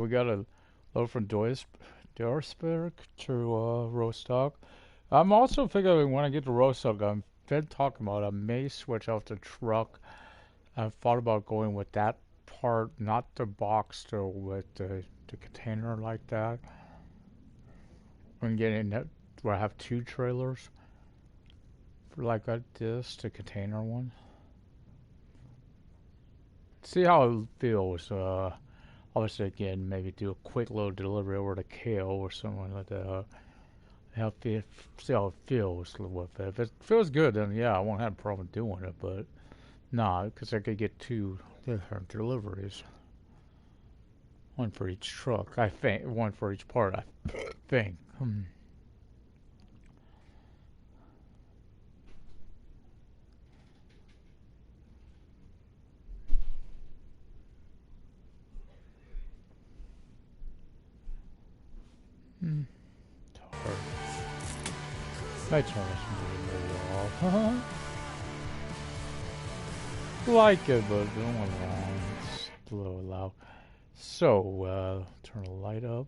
We got a load from Duisburg to Rostock. I'm also figuring when I get to Rostock, I've been talking about I may switch out the truck. I've thought about going with that part, not the box, though, with the container like that. I'm getting that where I have two trailers for like this, the container one. See how it feels. Obviously, again, maybe do a quick little delivery over to Kale or something like that. See how it feels with it. If it feels good, then yeah, I won't have a problem doing it. But nah, because I could get two different deliveries, one for each truck. I think one for each part. I think. It's hard. I turn this movie off. Like it, but don't want long. It's a little loud. So, turn the light up.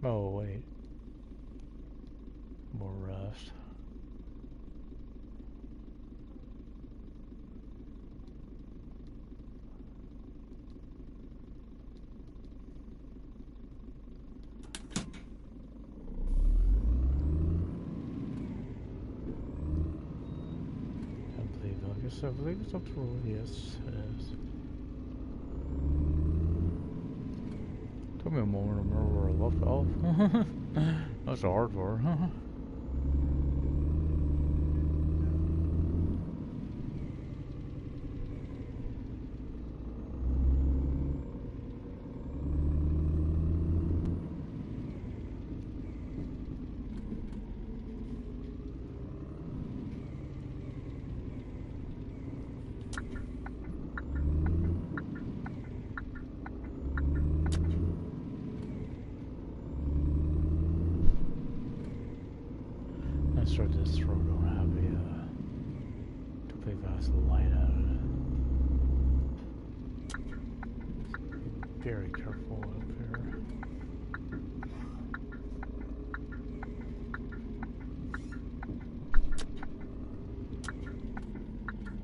Oh, wait. More rest. I believe it's up to roll. Yes, it is. Took me a moment to remember where I left off. That's a hard part. Let's start this road. Don't have a too big fast light out of it. Be very careful up here.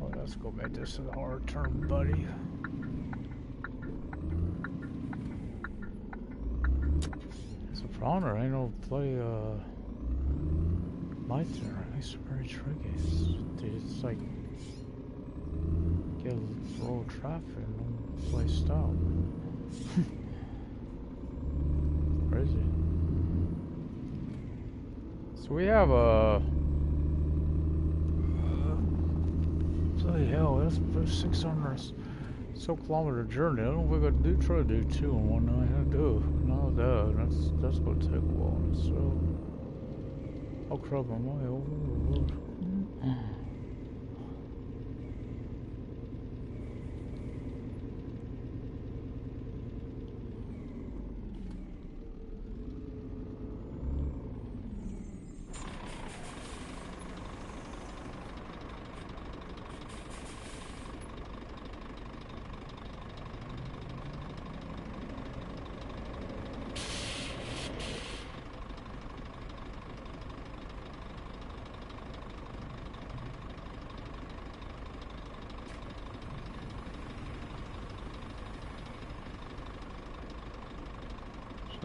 Oh, let's go back. This is a hard turn, buddy. It's a problem. I know play lights are it's very tricky. It's like get a flow of traffic and no place stop. Crazy. So we have a bloody hell. That's 600 kilometer journey. I don't know if we're gonna try to do two in one night. I do. No, that's gonna take a while. So. Oh crap, am I over the road?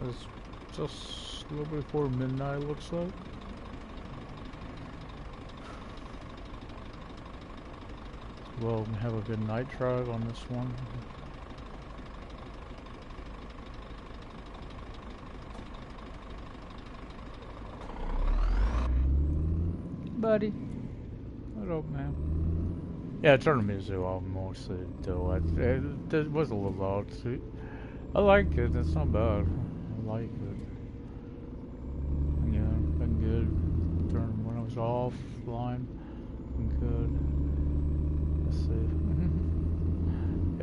It's just a little before midnight, looks like. Well, we have a good night drive on this one. Buddy. What up, man? Yeah, turn the music off mostly, though. It was a little loud. I like it, it's not bad. I like it. Yeah, been good. Turn when I was offline. Been good. Let's see.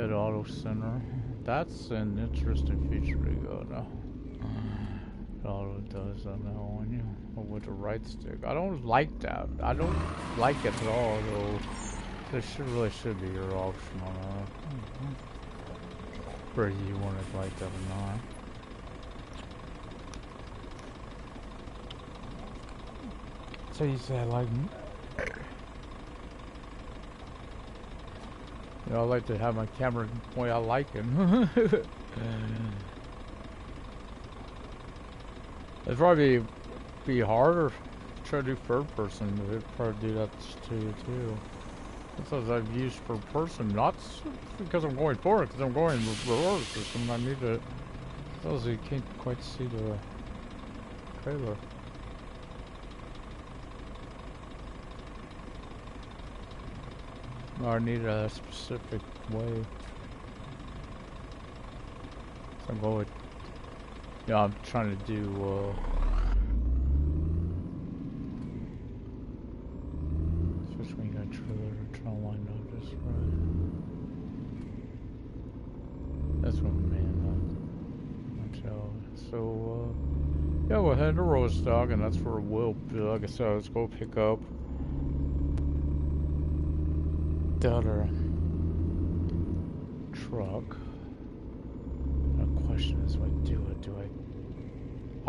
Hit auto center. That's an interesting feature we got now. It auto does that now on you. Or with the right stick. I don't like that. I don't like it at all though. This should be your option on that. Whether you want it like that or not. So you said like, you know, I like to have my camera the way I like it. It'd probably be harder to try to do third person. It'd probably do that to you too. Sometimes I've used third person, not because I'm going forward, because I'm going reverse system. I need to, because you can't quite see the trailer. I need a specific way. So I'm going. Yeah, I'm trying to do. Switch when you got trailer to try to line up just right. That's what I mean. So, yeah, we're heading to Rostock, and that's where we'll be. Like I said, let's go pick up the other truck. The question is, what do I do? I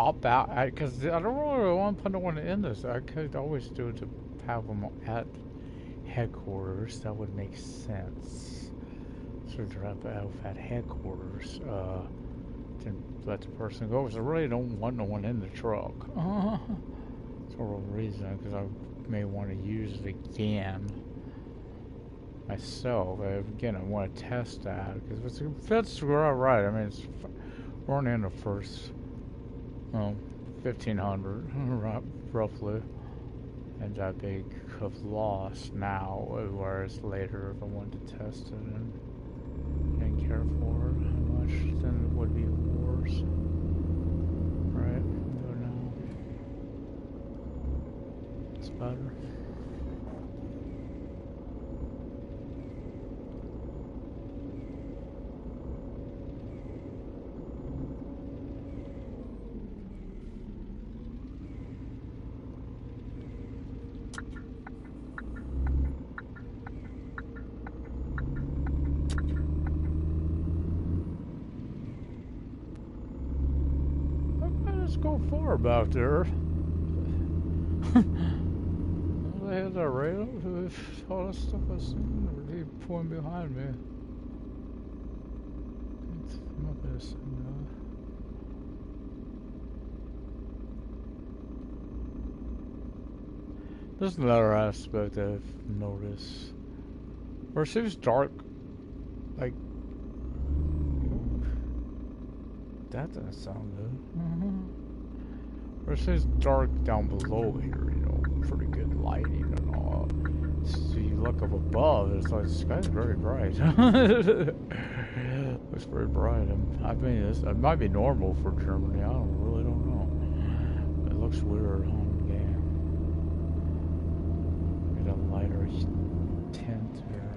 opt out? Because I don't really want to put no one in this. I could always do it to have them at headquarters. That would make sense. So drop out at headquarters to let the person go. Because I really don't want no one in the truck. That's the real reason. Because I may want to use it again myself. Again, I want to test that because if that's right. I mean, we're only in the first 1,500 roughly, and that big of loss now. Whereas later, if I wanted to test it and care for it, how much, then it would be worse. Right? So now it's better. Go far about there. They had that radar with all that stuff I seen. They pulling behind me. I'm not gonna see that. There's another aspect I've noticed. Where it seems dark, like that doesn't sound good. Or it says dark down below here, you know, pretty good lighting and all. So you look up above, it's like the sky's very bright. Looks very bright. I mean, it might be normal for Germany. I really don't know. It looks weird on the game. Get a lighter tint here.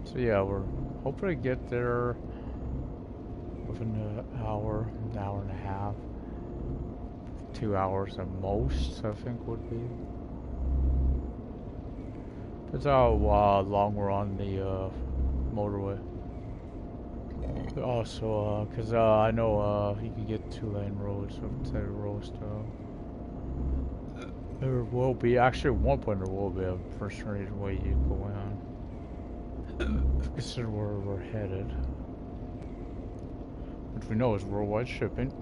So yeah, we're hoping to get there within an hour and a half, 2 hours at most, I think would be. That's how long we're on the motorway. Also, because I know you can get 2-lane roads up to Rostock. There will be, actually at one point there will be a first reason way you go in. This is where we're headed. Which we know is worldwide shipping.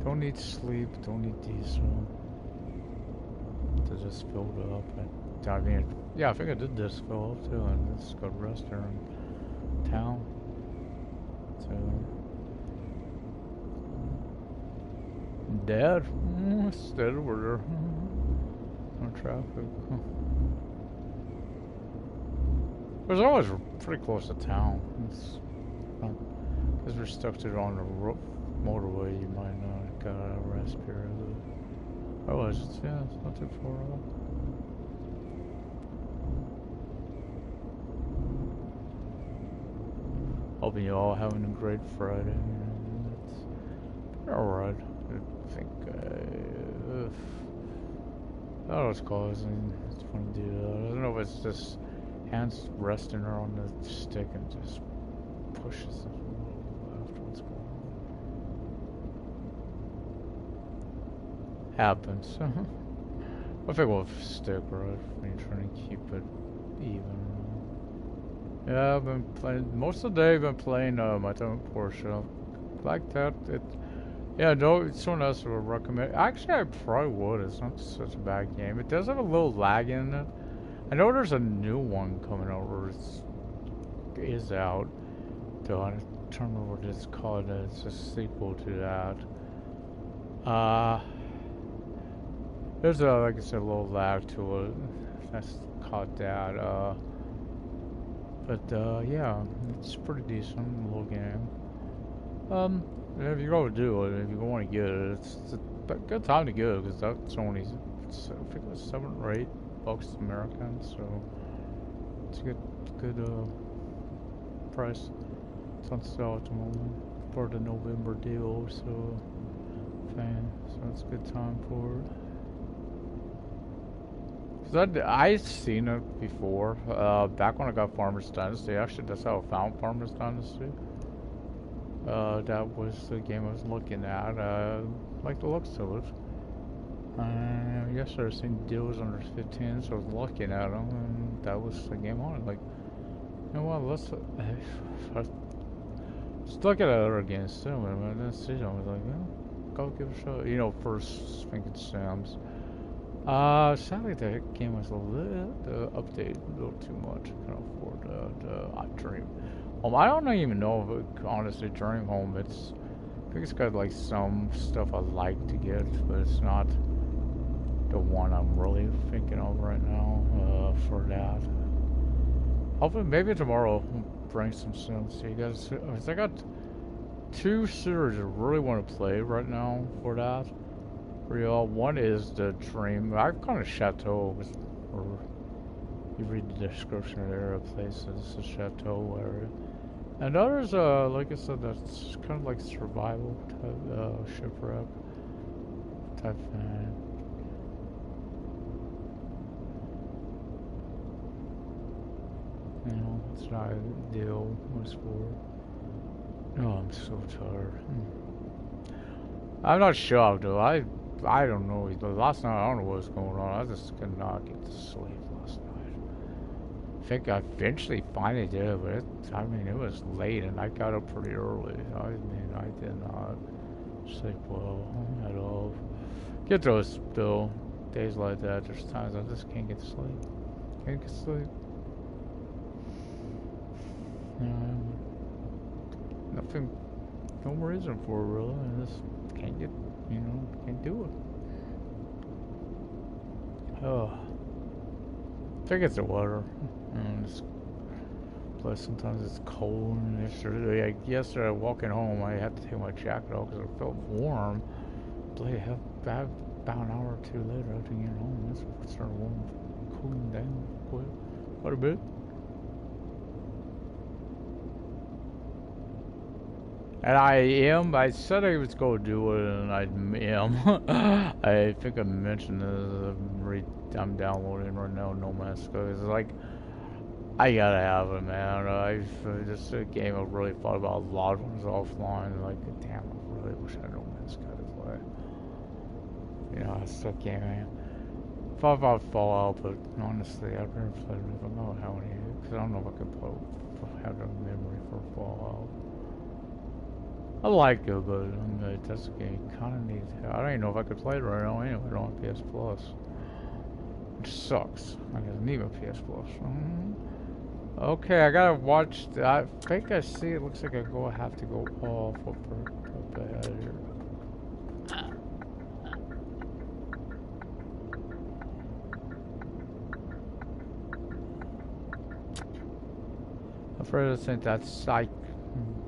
Don't need sleep, don't need diesel. To just fill it up. I mean, yeah, I think I did this fill up too, and let's go rest here in town. So, dead? Instead over there. No traffic. It's always pretty close to town. Because we're stuck to it on the motorway, you might not got a rest period. Otherwise, yeah, it's not too far off. Hoping you all having a great Friday. It's alright. I think That was close, and it's funny to do that. I don't know if it's just hands resting her on the stick and just pushes it a little left. What's going on? Happens. I think we'll stick right when you're trying to keep it even. Yeah, I've been playing most of the day. I've been playing my own Porsche. Like that. Yeah, no, someone else would recommend. Actually, I probably would. It's not such a bad game. It does have a little lag in it. I know there's a new one coming over. Is out. Though I don't remember what it's called. It's a sequel to that. There's a, like I said, a little lag to it. That's caught that. Yeah, it's pretty decent little game. If you're going to do it, if you want to get it, it's a good time to get it because that's only, I think it's $7 or $8 American, so it's a good price. It's on sale at the moment for the November deal, so it's a good time for it. Cause I've seen it before. Back when I got Farmer's Dynasty, actually that's how I found Farmer's Dynasty. That was the game I was looking at. Like the looks of it. Yesterday I seen deals under 15, so I was looking at them, and that was the game on it. Like, you know what? Let's look at other games too. And then see them. I was like, yeah, go give it a shot. You know, first thinking Sam's. Sadly the game was a little updated a little too much. I can't afford the Dream. I don't even know if it, honestly, Dream Home. I think it's got like some stuff I like to get, but it's not the one I'm really thinking of right now for that. Hopefully, maybe tomorrow I'll bring some sims to you guys. I got 2 series I really want to play right now for that. Real. One is the Dream. I've gone to Chateau, or you read the description there of places. It's a Chateau area. And others, like I said, that's kind of like survival type, shipwreck type thing. You know, it's not ideal. What's for? Oh, I'm so tired. I'm not shocked though. I don't know. Last night, I don't know what was going on. I just could not get to sleep last night. I think I eventually finally did, but it was late and I got up pretty early. I did not sleep well at all. Get those, though, days like that. There's times I just can't get to sleep. Can't get to sleep. Nothing, no reason for it, really. I just can't get, can't do it. Oh, I think it's the weather. Plus sometimes it's cold. And yesterday walking home, I had to take my jacket off because it felt warm. But about an hour or two later after getting home, it started cooling down quite a bit. And I said I was going to do it, and I am. I think I mentioned this. I'm downloading right now, No Man's Sky. It's like, I gotta have it, man. This game I really thought about a lot of ones offline. Like, damn, I really wish I had No Man's Sky to play. It's a game, man. Thought about Fallout, but honestly, I've never played it. I don't know how many, because I don't know if I could have the memory for Fallout. I like it, but that's a game kind of needs. I don't even know if I could play it right now anyway. I don't have PS Plus, which sucks. I need my PS Plus. Okay, I gotta watch. I think I see. It looks like I have to go off up ahead here. I'm afraid I think that's psych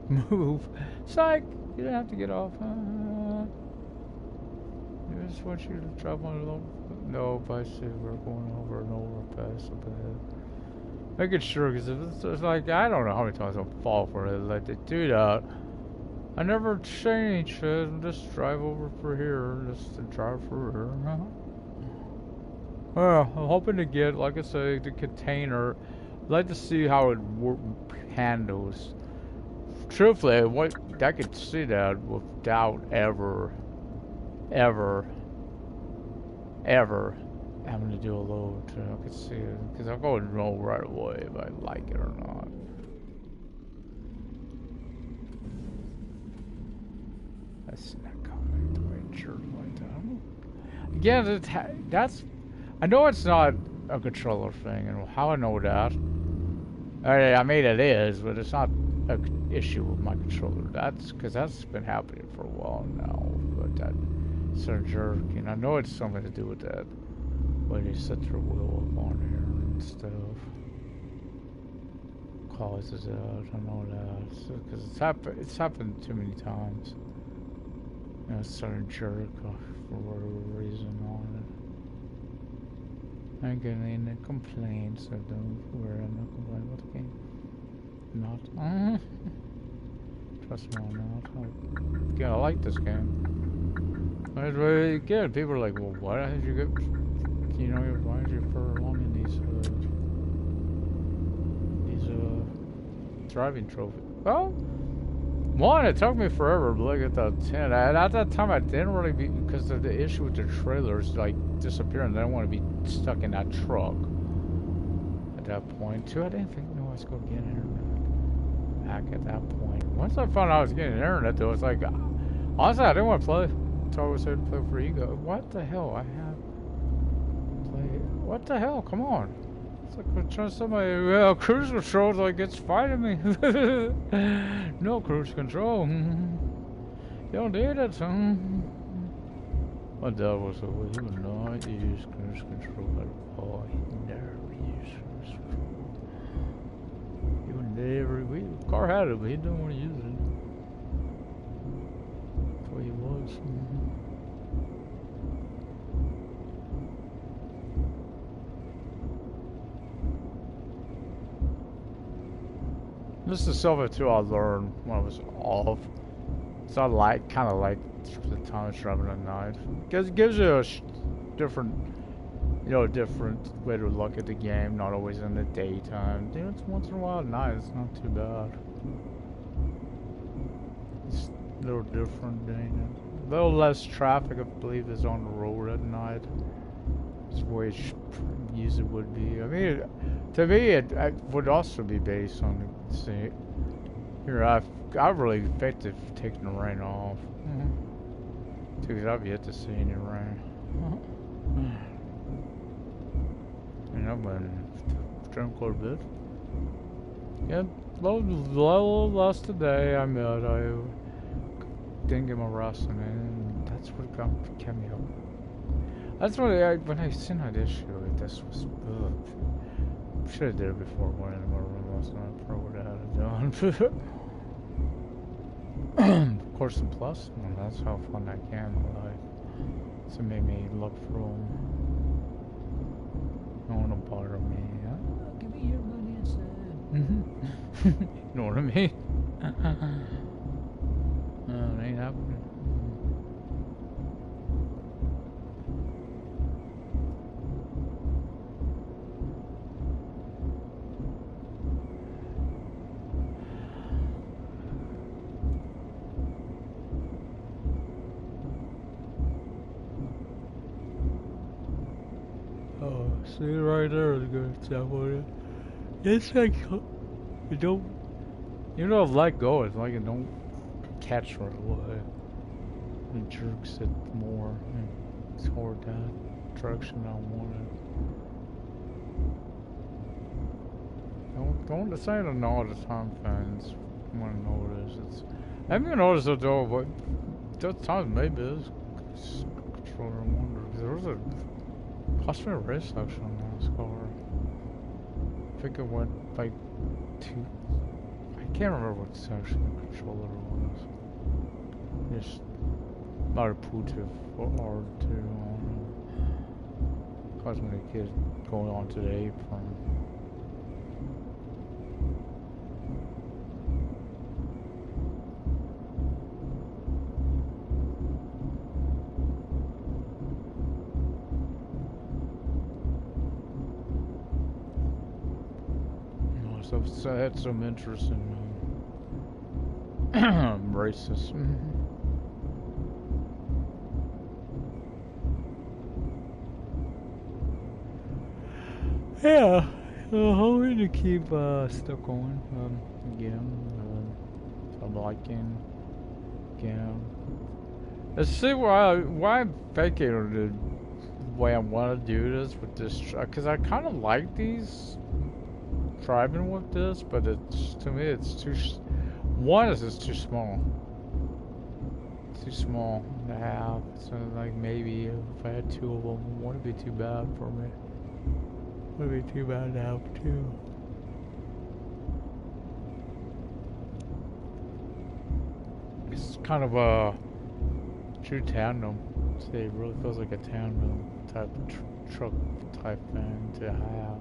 move. Psych! You don't have to get off. I just want you to drop on a little. No, I see we're going over and over past up ahead. Making sure, because it's like, I don't know how many times I'll fall for it. Like, they do that. I never change it. Just drive over for here. Just to drive for here. I'm hoping to get, like I say, the container. I'd like to see how it handles. Truthfully, what I could see that without ever, ever having to do a load. I could see it because I'll go and know right away if I like it or not. That's not coming the way it should like that. Again, that's. I know it's not a controller thing, and how I know that. I mean, it is, but it's not an issue with my controller. That's because that's been happening for a while now. But that certain jerking, I know it's something to do with that. Way they set their wheel up on here and stuff. Causes it. I know that because it's happened too many times. You know, certain jerk for whatever reason on it. I ain't getting any complaints. I don't. Where I'm not complaining about the game. Not. Trust me on that. Yeah, I like this game. It's really good. People are like, well, why did you get? You know, why did you prolong these driving trophies? Well, one, it took me forever to look at the 10. At that time, I didn't really be because of the issue with the trailers like disappearing. I didn't want to be stuck in that truck at that point. Two, I didn't think I was going to get internet back at that point. Once I found out I was getting internet, though, it's like honestly, I didn't want to play. So I was here to play for ego. What the hell? I have. What the hell? Come on. It's like we're trying to somebody, well, cruise control, like it's fighting me. No cruise control. You don't need it. My dad was like, he would not use cruise control at all. He never used cruise control. He would never, the car had it, but he didn't want to use it. That's what he was. This is something too I learned when I was off. So I kind of like the time driving at night. Because it gives you a different, different way to look at the game. Not always in the daytime. It's once in a while at night. It's not too bad. It's a little different. A little less traffic, I believe, is on the road at night. It's the way it usually would be. I mean, to me, it would also be based on the see. Here, I've really effective taking the rain off. Because I've yet to see any rain. And I've been drinking quite a bit. Yeah, little less today. I didn't get my rest in, and that's what kept me up. That's what when I seen that issue, this was should have did it before going into my room last night. Probably would have had it done. Of course, the plus one, that's how fun that game like. So it made me look for them. No one will bother me. Give me your money instead. You know what I mean? It ain't happening. See right there is a good example of it. It's like you don't let go. It's like it don't catch right away. It jerks it more. It's toward that direction I wanted. Don't say it all the time, fans. Want to notice it's. I haven't noticed it though, but those times maybe it's controller. I wonder because there was a. Cost me a race section on that car. I think it went like 2. I can't remember what section the controller was. Just not a Putiv or R2 on it. Caused me to get going on to the apron. stuff. So I had some interest in racism. Yeah, hoping to keep stuck on again. I'm liking again. Let's see why I'm faking the way I want to do this with this truck, because I kind of like these driving with this, but it's, to me, it's too. One is it's too small. It's too small to have. So like maybe if I had two of them, it wouldn't be too bad for me. Would be too bad to have two. It's kind of a true tandem. See, it really feels like a tandem type of truck type thing to have.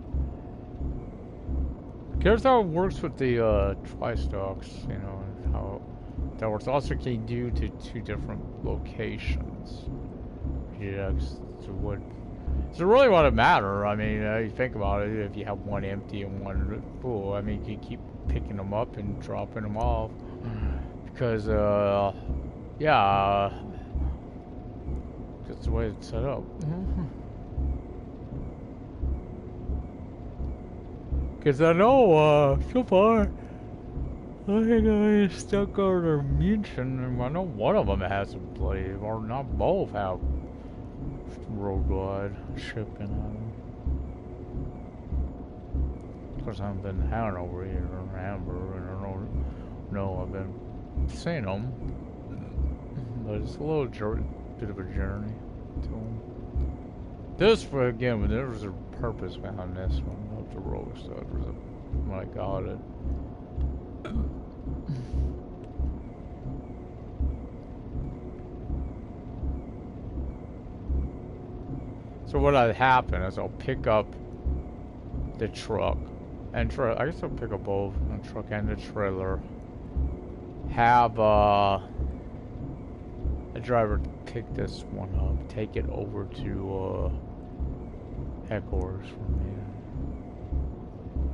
Here's how it works with the tri-stocks, you know, and how that works. Also, can do to two different locations. Yeah, so what? So really what it matter, I mean, you think about it, if you have one empty and one full, I mean, you can keep picking them up and dropping them off. Because, yeah, that's the way it's set up. Because I know, so far, I think I stuck out or mentioned, and I know one of them has a bloody, or not both have road-wide shipping on them. Of course, I haven't been to Hanover here or Hamburg, and I don't know, I've been seeing them, but it's a little bit of a journey to them. This, again, there was a purpose behind this one, up the road, so it was when I got it. So what'll happen is I'll pick up the truck and I guess I'll pick up both the truck and the trailer. Have a driver pick this one up, take it over to headquarters for me.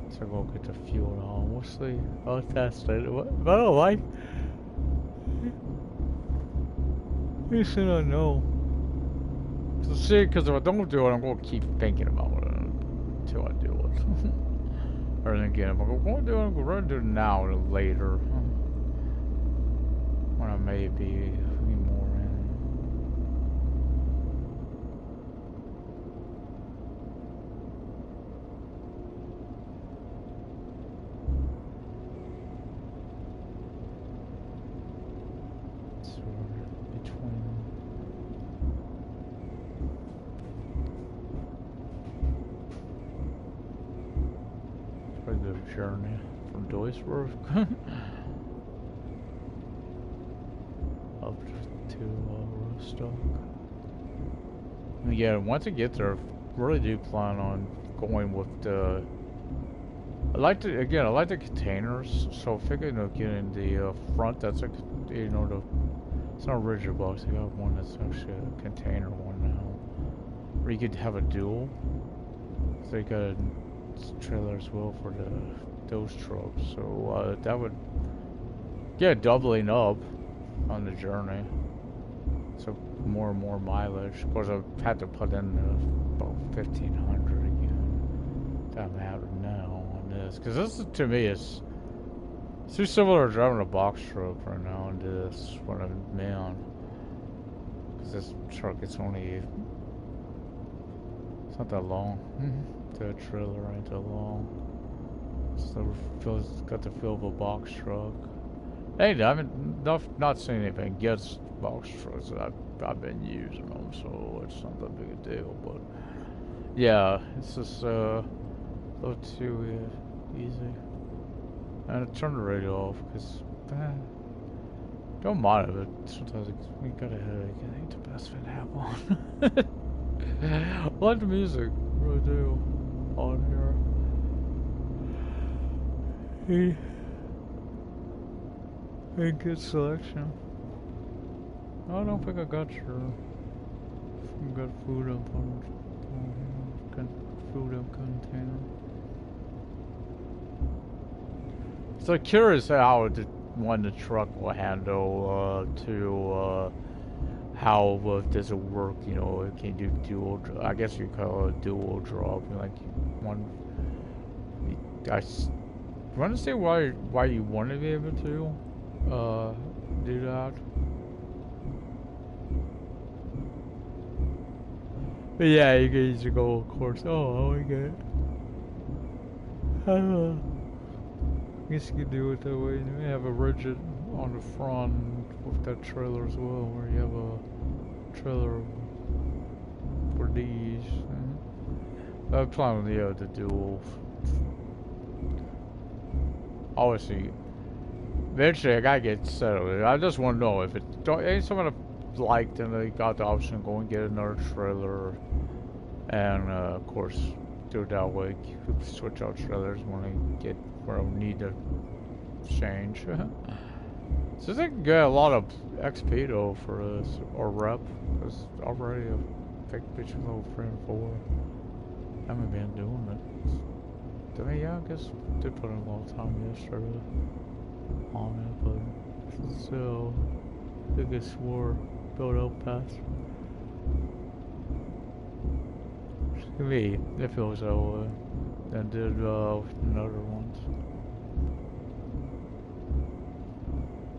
So go get the fuel on. We'll see. I'll test it. If I don't like, at least I don't know. So see, because if I don't do it, I'm going to keep thinking about it until I do it. Or then again, if I'm going to do it, I'm going to do it now or later. When I may be more in it. So between. The journey from Duisburg up to Rostock. And yeah, once I get there, I really do plan on going with the. I like the containers. So I figure, you know, getting the front. That's a, you know, it's not a rigid box. I got one that's actually a container one now, where you could have a dual. So you got a trailer as well for those trucks, so that would get doubling up on the journey, so more and more mileage. Of course, I've had to put in about 1,500 again that I'm having now on this, because this to me is too similar to driving a box truck right now on this when I'm in, because this truck it's not that long. The trailer ain't that long. So got the feel of a box truck. Hey, I haven't not seen anything against box trucks. I've been using them, so it's not that big a deal. But yeah, it's just a little too easy. And I turned the radio off because don't mind it. But sometimes we got a headache. I think the best thing to have on. I like the music, really do. On here. A good selection. I don't think I got your got food up on food up container. So curious how when the truck will handle to how does it work? You know, can you do dual? I guess you call it dual drop. Like one. Want to say why you want to be able to do that? But yeah, you can use the go of course. Oh, I get it. I guess you could do it that way. You may have a rigid on the front with that trailer as well, where you have a trailer for these. I plan on the dual. Obviously, eventually I gotta get settled. I just want to know if it ain't something I liked, and they got the option to go and get another trailer, and of course do it that way. Switch out trailers when I get where I need to change. So they can get a lot of XP though for us or rep. Because already I've picked between level 3 and 4. I haven't been doing it. I mean, yeah, I guess I did put in a lot of time yesterday on it, but still, I think I swore build out past. To me, it feels that way. Than did another ones.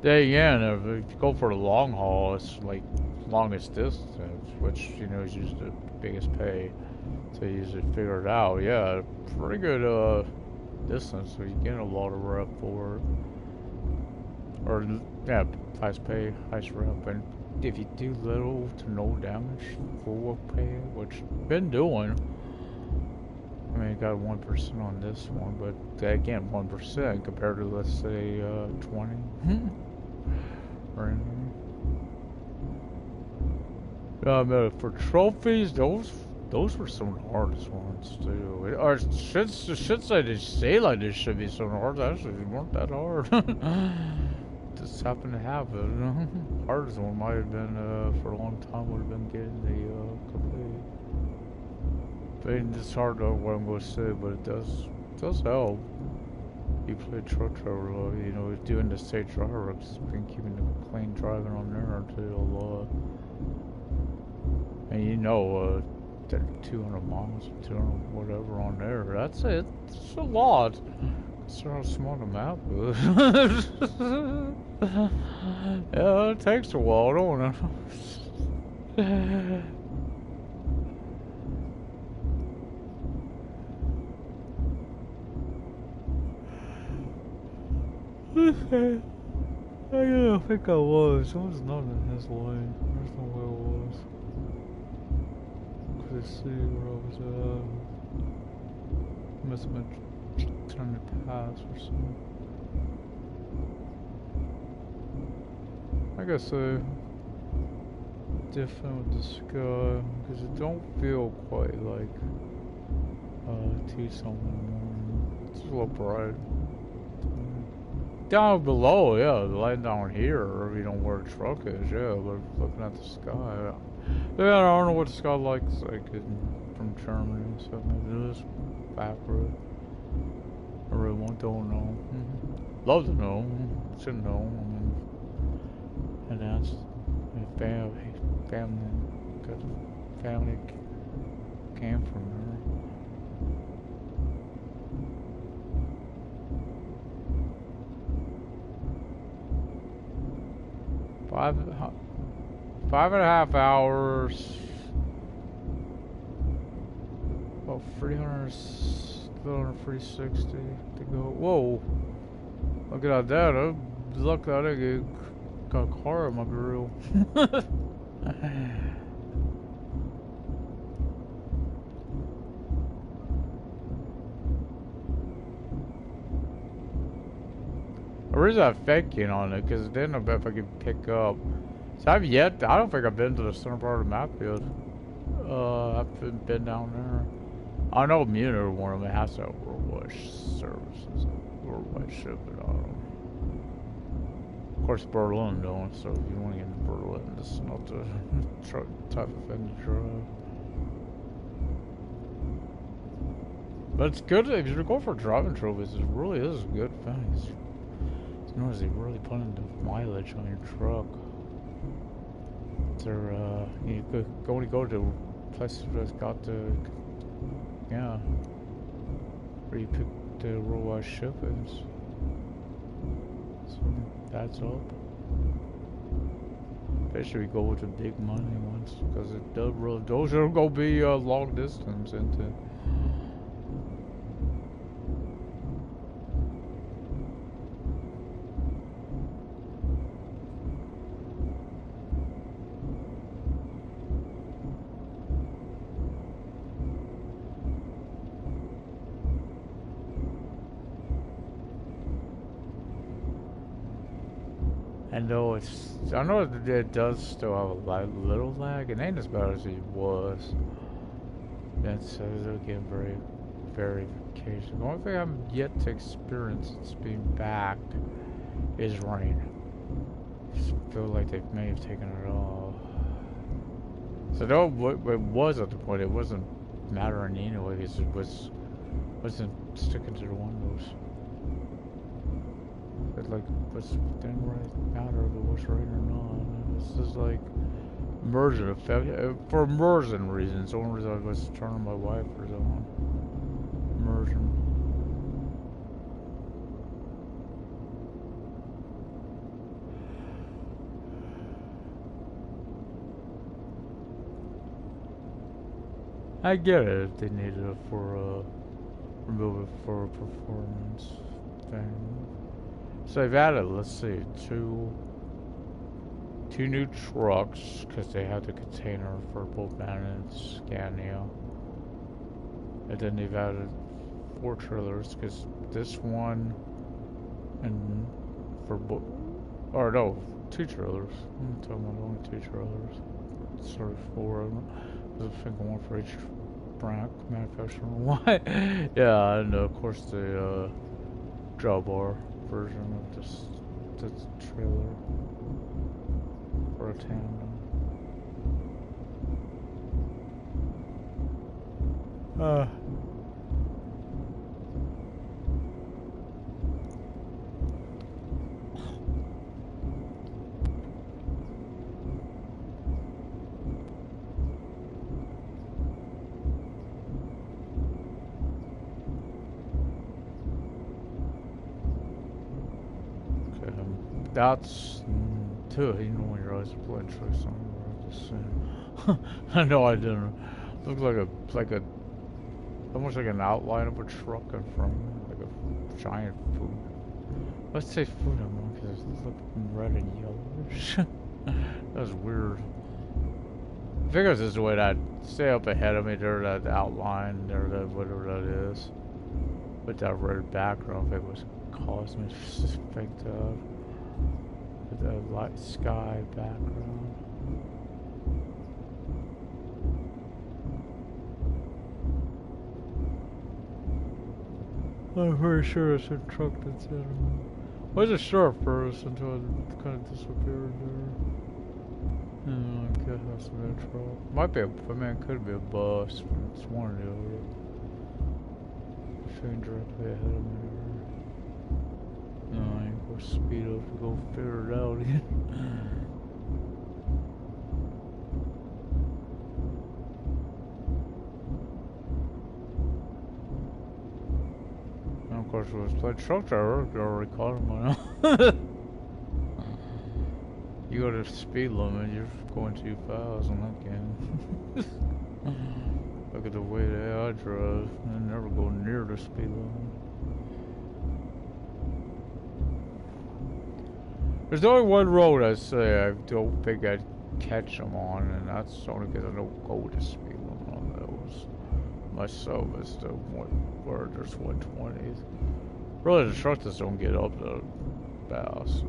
Then again, if you go for the long haul, it's like longest distance, which you know is usually the biggest pay. So you usually figure it out. Yeah, pretty good distance, so you get a lot of rep for it. Or yeah, highest pay, highest rep. And if you do little to no damage, full pay, which I've been doing. I mean, you got 1% on this one, but again, 1% compared to let's say 20. Or for trophies, those were some of the hardest ones too. Or should say they say like they should be so hard. Actually, they weren't that hard. Just happened to have it. Hardest one might have been for a long time would have been getting the complete. I mean, it's hard to what I'm going to say, but it does help. You play truck driver, you know, doing the state driver, I've been keeping the clean driving on there too a lot. And you know, 200 miles, 200 whatever on there, that's it. It's a lot. Consider how small the map is. Yeah, it takes a while, don't it? I think I was. I was not in his lane. There's no way I was. Could I see where I was at? Must have been trying to pass or something. I guess different with the sky because it don't feel quite like T-Zone anymore. It's a little bright. Down below, yeah, lying down here, or you know where the truck is, yeah, but looking at the sky, yeah, I don't know what the sky looks like from Germany and stuff. Maybe it is backward. I really don't know. Love to know, should know. I mean, and that's family, got family came from there. Five and a half hours. About 360 to go. Whoa! Look at that! Look at it. Got a car in my grill. The reason I'm faking on it, because then I bet if I can pick up. So I don't think I've been to the center part of the map yet. I've been down there. I know Munich one of them has to have worldwide services, worldwide shipping on them. Of course, Berlin don't, so if you want to get into Berlin, this is not the type of thing to drive. But it's good if you go for driving trophies. It really is a good thing. It's Nor is he really putting the mileage on your truck. They're, you go to places that's got the, yeah, where you pick the worldwide shipments. So that's up. Especially go with the big money ones, because it does really, those are gonna be long distance into. And though I know that it does still have a little lag. It ain't as bad as it was. It's again very occasional. The only thing I'm yet to experience since being back is rain. I just feel like they may have taken it off. So though it was at the point, it wasn't mattering anyway because it wasn't sticking to the windows. It like didn't really matter if it was rain or not. It's just like immersion effect for immersion reasons. The only reason I was turning my wipers on. Immersion. I get it if they needed it for remove it for a performance thing. So they've added, let's see, two new trucks because they had the container for both Man and Scania, and then they've added 4 trailers because this one and for both, or no, 2 trailers. I'm talking about only 2 trailers. Sort of 4 of them. There's a single one for each brand manufacturer. Why? Yeah, and of course the drawbar version of this trailer for a tandem. That's too. You know when your eyes are blood choice on. Just saying. I know I didn't. Looks like a almost like an outline of a truck in front of me, like a giant food. Let's say food among because it's looking red and yellowish. That was weird. I figure this is the way that stay up ahead of me there, that outline there, that whatever that is, with that red background. If it was causing me to think that. With the light sky background. I'm pretty sure it's a truck that's in it. I wasn't sure at first until it kind of disappeared there. I guess that's a truck. Might be it could be a bus, but it's one or the other. Showing directly ahead of me. No, I ain't gonna speed up to go figure it out again. And of course, it was played truck driver. I already caught him on it. You go to the speed limit, you're going too fast on that game. Look at the way that I drive. I never go near the speed limit. There's only one road I say I don't think I'd catch them on, and that's only because I don't go the speed limit on those. Myself is the one where there's 120s. Really, the trucks just don't get up that fast.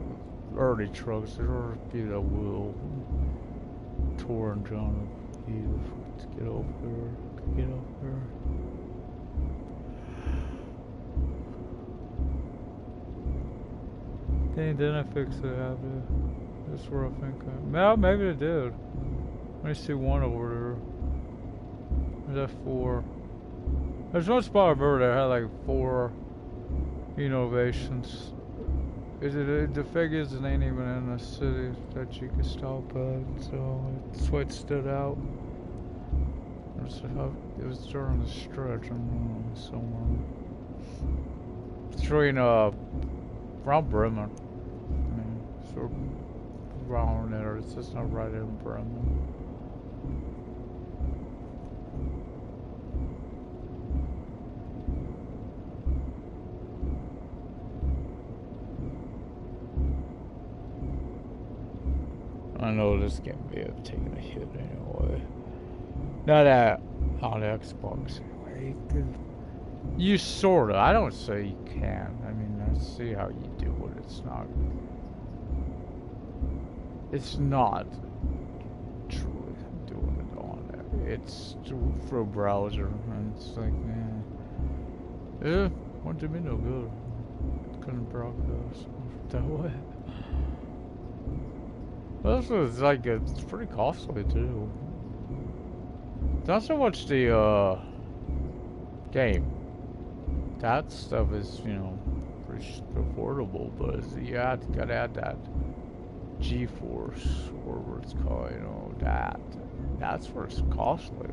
Early trucks, there's always be that will tour and John to get up there. Didn't I fix it, have it? That's where I think well, maybe it did. Let me see one over there. There's that 4. There's one spot over there that had like 4 innovations. The thing is, it ain't even in a city that you can stop at, so it's what stood out. It was during the stretch, I'm somewhere. Between, around Bremen. I mean, sort of around there, it's just not right in Bremen. I know this game may have taken a hit anyway. Not that on Xbox anyway. You sorta. I don't say you can. I mean, I see how you do it. It's not. It's not truly doing it on there. It's through a browser, and it's like, wouldn't do me no good. Couldn't broadcast that way. This is like, it's pretty costly too. Not so much the game. That stuff is, you know, pretty affordable, but you gotta add that GeForce, or what it's called, you know, that's where it's costly.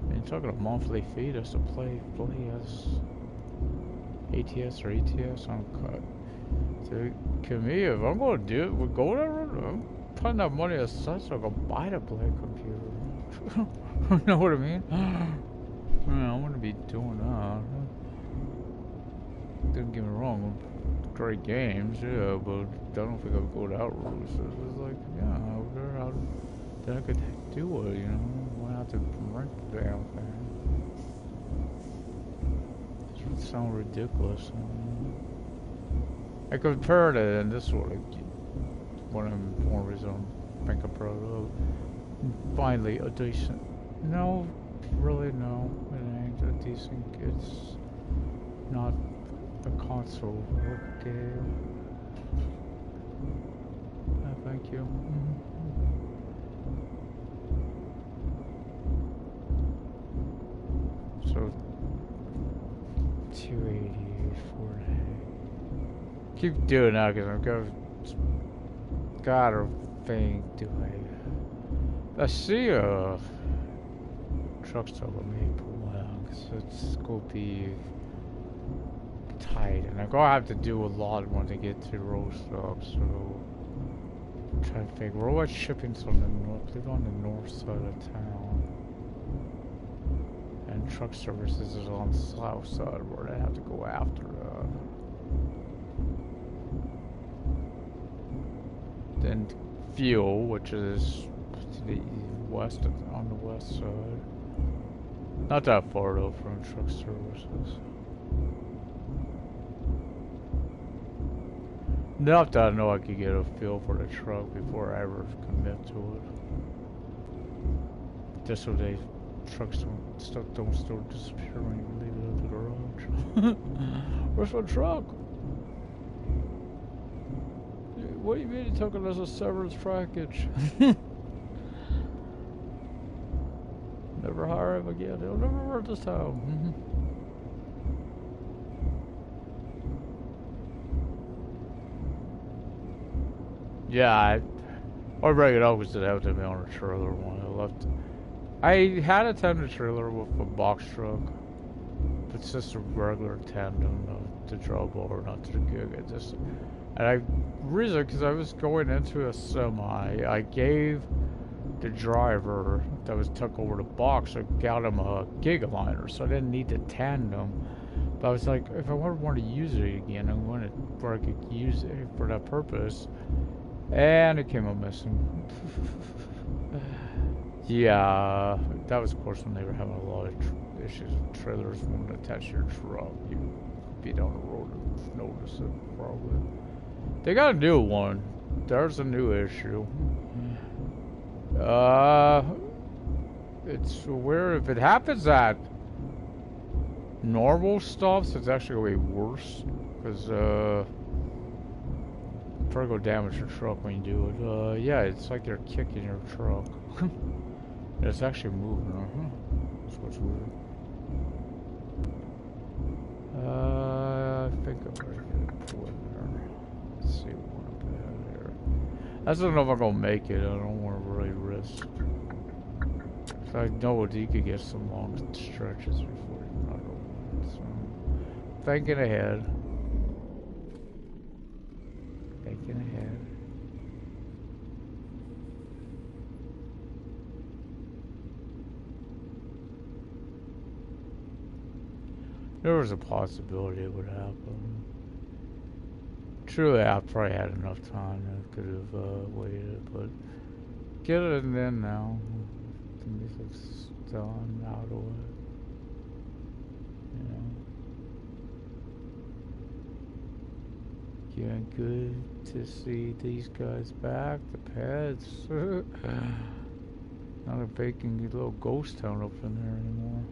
And you're talking a monthly fee just to play as ATS or ETS uncut. So, to me, if I'm gonna do it, we're going over, I'm putting that money aside so I can buy the Play computer. You know what I mean? Yeah, I'm gonna be doing that. Don't get me wrong, great games, yeah, but I don't think I'll go that route. So it's like, yeah, then I could do it, you know? Why not to rent the damn thing? It would sound ridiculous. I compared it, and this one, one of the more reasons I think I'm proud of. Finally, a decent. No, really, no. It ain't a decent. It's not a console game. Thank you. So, 288, 480. Keep doing that because I'm gotta think, do I see a truck stop on Maple because it's gonna be tight, and I'm gonna have to do a lot when I get to Rostock, so I'm trying to think, where was shipping's on the north, I believe on the north side of town, and truck services is on the south side where I have to go after that. Then fuel, which is to the west, on the west side. Not that far though from truck services. Not that I know I could get a feel for the truck before I ever commit to it. Just so they trucks don't start disappearing and leave it at the garage. Where's my truck? What do you mean you took it as a severance package? Never hire him again. He'll never work this time. Yeah, I bring it up because it happened to me on a trailer when I left. I had a tandem trailer with a box truck. It's just a regular tandem to draw bar, not to the gig. Because I was going into a semi, I gave the driver that was took over the box, I got him a Gigaliner, so I didn't need the tandem. But I was like, if I want to use it again, I wanted where I could use it for that purpose. And it came up missing. Yeah, that was of course when they were having a lot of issues with trailers wanting to attach your truck. You'd be down the road and notice it probably. They got a new one. There's a new issue. It's weird if it happens at normal stops. It's actually gonna be worse because probably go damage your truck when you do it. Yeah, it's like they're kicking your truck. It's actually moving. That's what's weird. I think I'm gonna get it put in there. Let's see what up here. I just don't know if I'm gonna make it. I don't want to really risk. So I know you could get some long stretches before you not over it. So thinking ahead. Thinking ahead. There was a possibility it would happen. Truly, I probably had enough time. I could have waited, but get it in then now. The music's done, out of it. You know. Yeah, good to see these guys back. The pads. Not a baking little ghost town up in there anymore.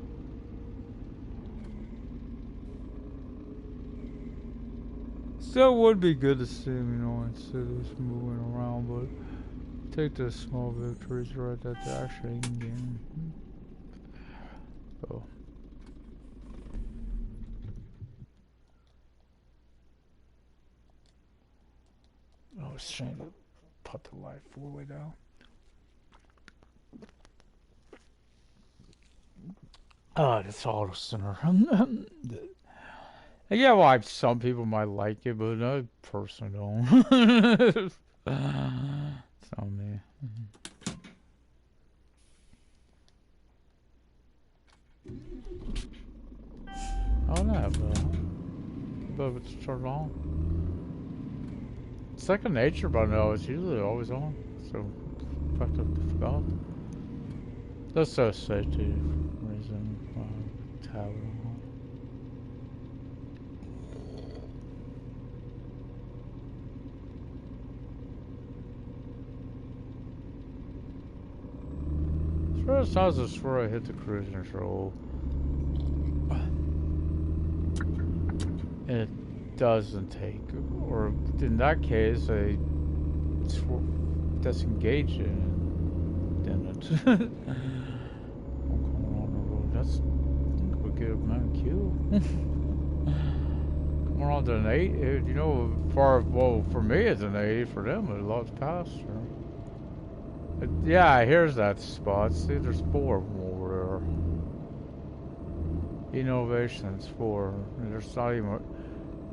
Still would be good to see him, you know, instead of just moving around, but take the small victories right at the actual end game. Oh. I was trying to put the light all the way down. Oh, that's auto center. Yeah, well, some people might like it, but I personally don't. So me. Oh no, but it's turned on. Second nature by now. It's usually always on. So, I forgot. That's a safety reason. To have it on. First time is where I hit the cruise control. And it doesn't take, or in that case, I disengage it and then it. I'm coming on the road. That's a good man Q. Coming on to an 8, you know, for me it's an 80, for them it's a lot faster. Yeah, here's that spot. See, there's 4 of them over there. Innovations 4. There's not even.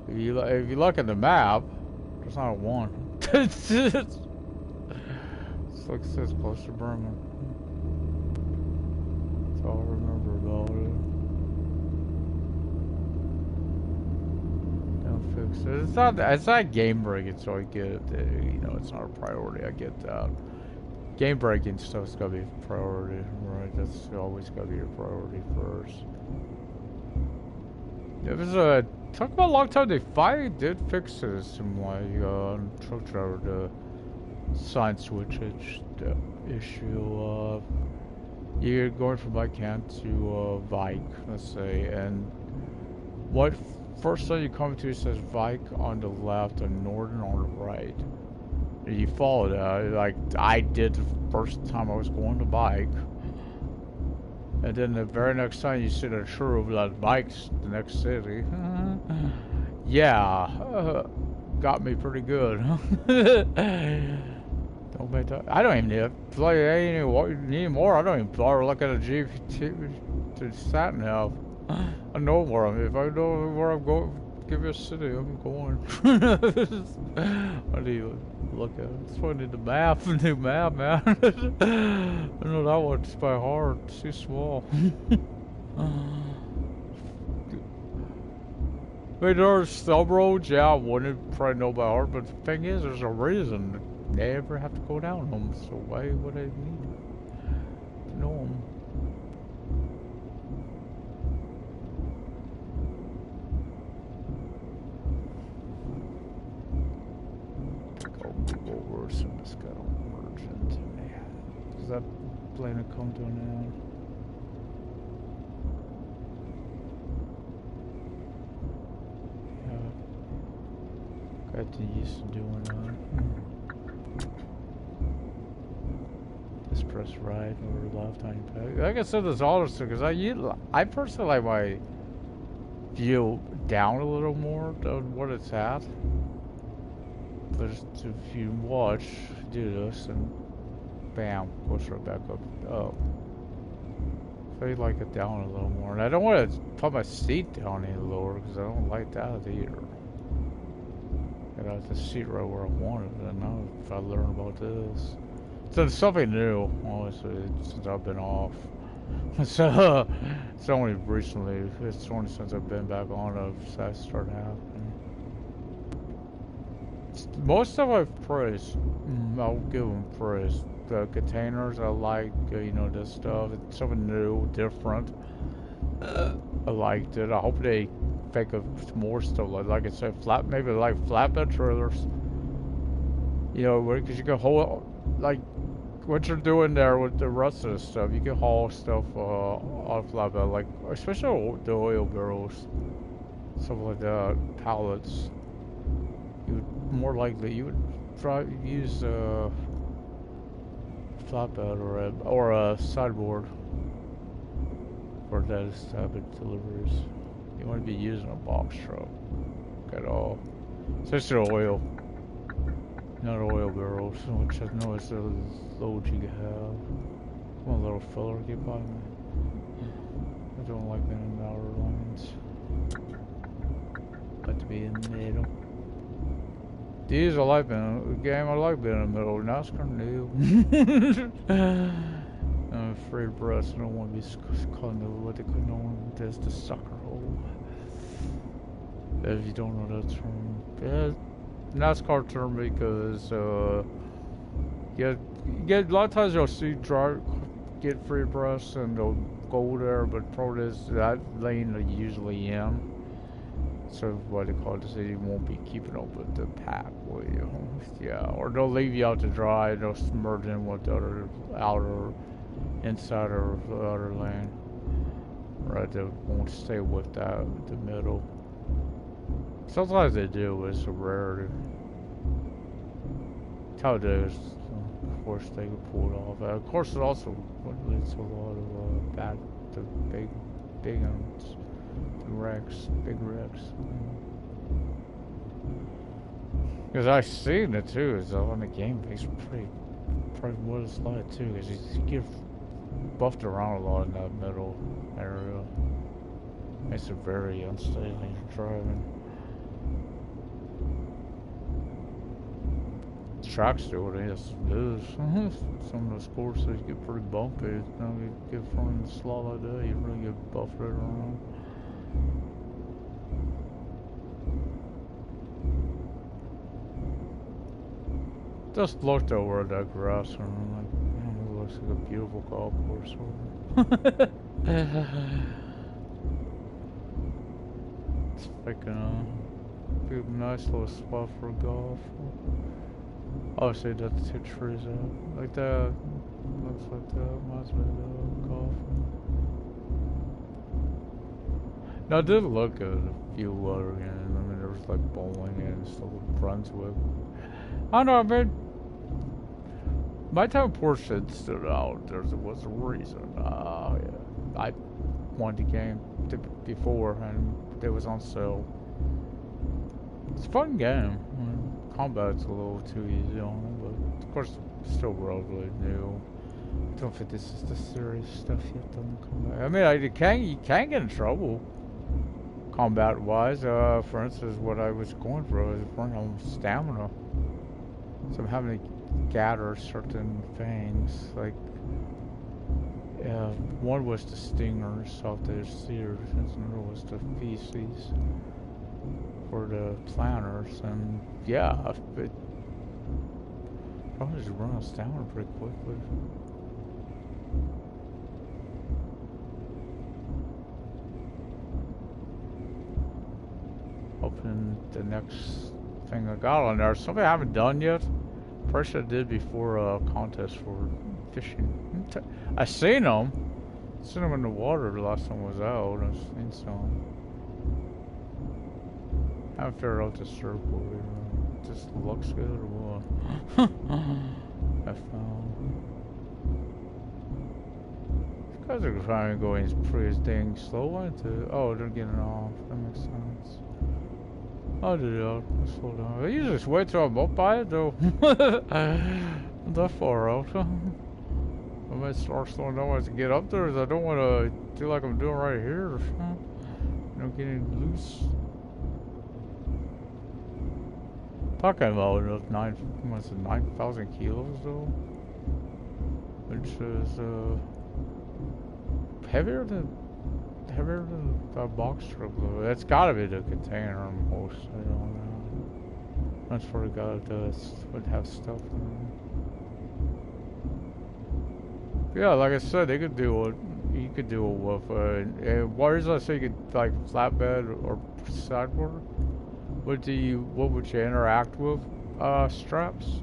If you look at the map, there's not a 1. It's like it says close to Berman. That's all I remember about it. Don't fix it. It's not game breaking, so I get it. You know, it's not a priority. I get that. Game breaking stuff's gotta be a priority, right? That's always gotta be your priority first. It was took about a long time. They finally did fix it. Some like truck driver the sign switch issue. You're going from bike hand to bike, let's say, and what first thing you come to says bike on the left and Northern on the right. You follow that, like I did the first time I was going to bike. And then the very next time you see the tour of that bikes the next city. Yeah, got me pretty good. Don't make that. I don't even need to play anymore. I don't even bother looking at a GPT to sat nav. I know where I'm. If I know where I'm going, give me a city, I'm going. I need to look at it. That's why I need the map, a new map, man. I know that one's by heart. It's too small. I mean, there's some roads, yeah, I wouldn't probably know by heart, but the thing is, there's a reason they never have to go down them, so why would I need to know them? Go over as soon as it's got to merge into me. Does that plane will come to an end? Got too used to doing that. Just press right or left on your peg. Like I said, there's all this because I personally like my view down a little more than what it's at. But if you watch, do this, and bam, goes right back up. Oh. So you like it down a little more. And I don't want to put my seat down any lower because I don't like that either. I got the seat right where I want it. And now if I learn about this. So it's something new, honestly, since I've been off. So it's only recently, it's only since I've been back on that started happening. Most of I've praised, I'll give them praise. The containers, I like, you know, this stuff. It's something new, different. I liked it. I hope they think of more stuff. Like I said, maybe like flatbed trailers. You know, because you can hold, like, what you're doing there with the rest of the stuff. You can haul stuff on flatbed, like, especially the oil barrels, stuff like that, pallets. You would more likely, you would try use flatbed or a sideboard for those type of deliveries. You want to be using a box truck at all, especially oil, not oil barrels, which I know is the load you have. One little filler get by me. I don't like being in the outer lanes. I like to be in the middle. These I like being in the game. I like being in the middle. NASCAR new. I'm afraid of breasts. I don't want to be caught into what they call known as the sucker hole. If you don't know that term. Yeah, NASCAR term because you get a lot of times you'll see drive get free breaths and they'll go there, but problem is that lane they usually in. So what they call it is you won't be keeping up with the pack, will you? Yeah, or they'll leave you out to dry. They'll merge in with the other outer, inside or the other lane. Right, they won't stay with that, the middle. Sometimes they do, it's a rarity. That's how it is. Of course, they can pull it off. Of course, it also leads to a lot of the big ones. Wrecks, big wrecks. Because I've seen it too. It's on the game. It's probably what it's like too. Because you get buffed around a lot in that middle area. Makes it very unstable when you're driving. Tracks do what it is. Some of those courses get pretty bumpy. You know, you get front in the slot like that, you really get buffed right around. Just looked over at that grass and I'm like, man, it looks like a beautiful golf course. It's like a nice little spot for golf. Obviously, that's 2 trees out. Like that. Looks like that. Reminds me of golf. Now, I did look at a few other games. I mean, there was like bowling and stuff with Brunswick. I don't know, I mean, my town portion stood out. There was a reason. Yeah. I won the game before and it was on sale. It's a fun game. I mean, combat's a little too easy on it, but of course, it's still relatively new. I don't think this is the serious stuff yet on the combat. I mean, you can get in trouble combat-wise. For instance, what I was going for was running on stamina. So I'm having to gather certain things, like one was the stingers off the sears, and another was the feces for the planters, and yeah, it probably just run us down pretty quickly. Hoping the next thing I got on there, something I haven't done yet. Pretty sure I did before a contest for fishing. I seen them. Seen them in the water the last time I was out. I've seen some. I haven't figured out the circle. It just looks good or what? I found. These guys are trying to go in pretty dang slow into. Oh, they're getting off. That makes sense. I'll do that. Let's slow down. You just wait till I'm up by it, though. That far out. I might start slowing down as I get up there, as I don't want to do like I'm doing right here. You know, getting loose. Talking about 9,000 kilos though, which is heavier than the box truck. That's got to be the container most. I don't know. That's where it would have stuff in it. Yeah, like I said, they could do it. You could do it with what is I say? You could like flatbed or sideboard. What would you interact with? Straps.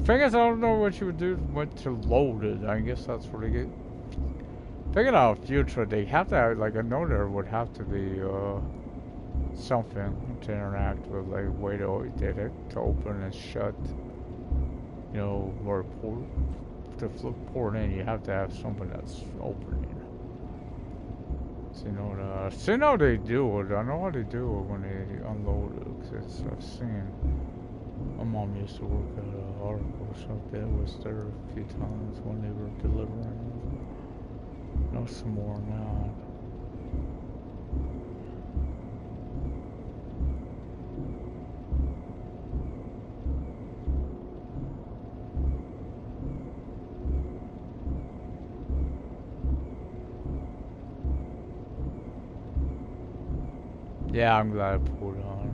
Thing is, I don't know what you would do to load it. I guess that's what they get. Thinking out of future, they have to have, like, I know there would have to be something to interact with, like a way to open and shut. You know, where to pour it in, you have to have something that's opening. So you know they do it. I know how they do it when they unload it. Cause I've seen. My mom used to work at an article shop that was there a few times when they were delivering. I know some more now. Yeah, I'm glad I pulled on.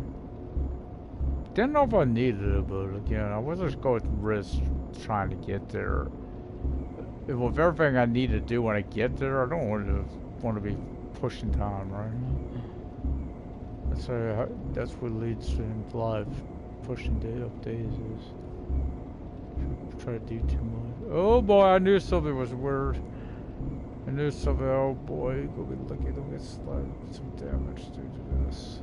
Didn't know if I needed it, but again, I wasn't just going to risk trying to get there. With everything I need to do when I get there, I don't want to be pushing time right now. That's what leads to life, pushing day up days is try to do too much. Oh boy, I knew something was weird. I knew something. Oh boy, go get lucky. Don't get some damage due to this.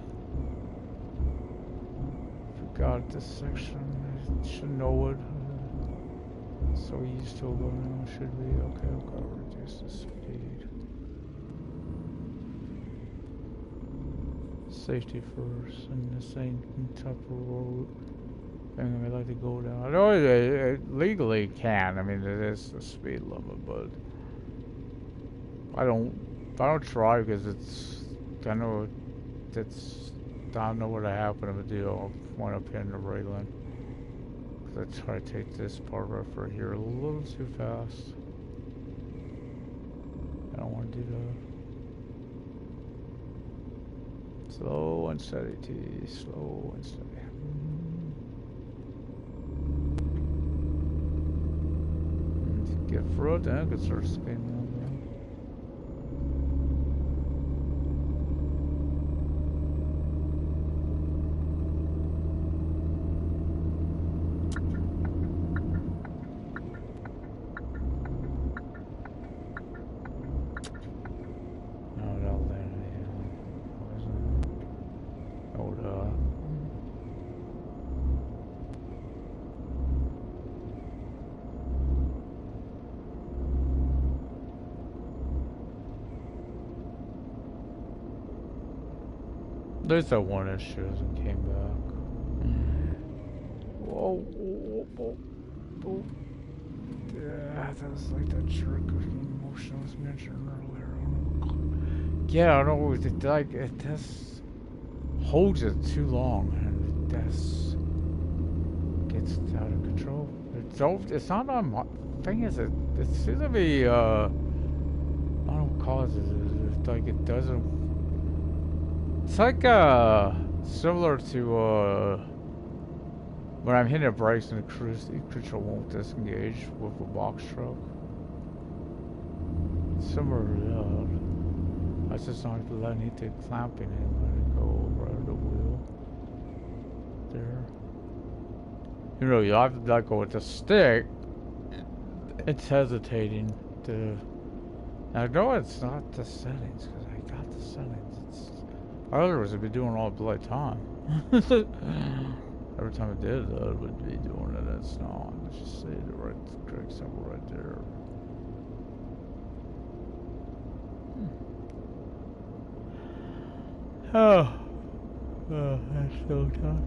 Forgot this section. I should know it. So used to it now. Should be okay. I've got to reduce the speed. Safety first, and this ain't type of road thing I like to go down. I know it legally can. I mean, it is the speed limit, but I don't try because I know what happened if I do. I'll wind up hitting the railing. Because I try to take this part right for here a little too fast. I don't want to do that. Slow and steady, T. Slow and steady. Get through it, then I can start spinning. There's that one issue and came back. Whoa, whoa, whoa, whoa. Yeah, that was like that jerk of emotion I was mentioning earlier. Yeah, I don't know. It just holds it too long, and it just gets out of control. It's not on my thing. Is it seems to be I don't know what causes it. It's like it doesn't. It's like similar to when I'm hitting the brakes and the cruise control won't disengage with a box truck. Similar to that. I just don't let anything clamping in when it go over the wheel. There. You know, you have to let go with the stick. It's hesitating to. I know it's not the settings because I got the settings. Otherwise, I'd be doing all the bloody time. Every time I did that, I would be doing it. It's not. Let's just say the correct symbol right there. Oh. That's so tough.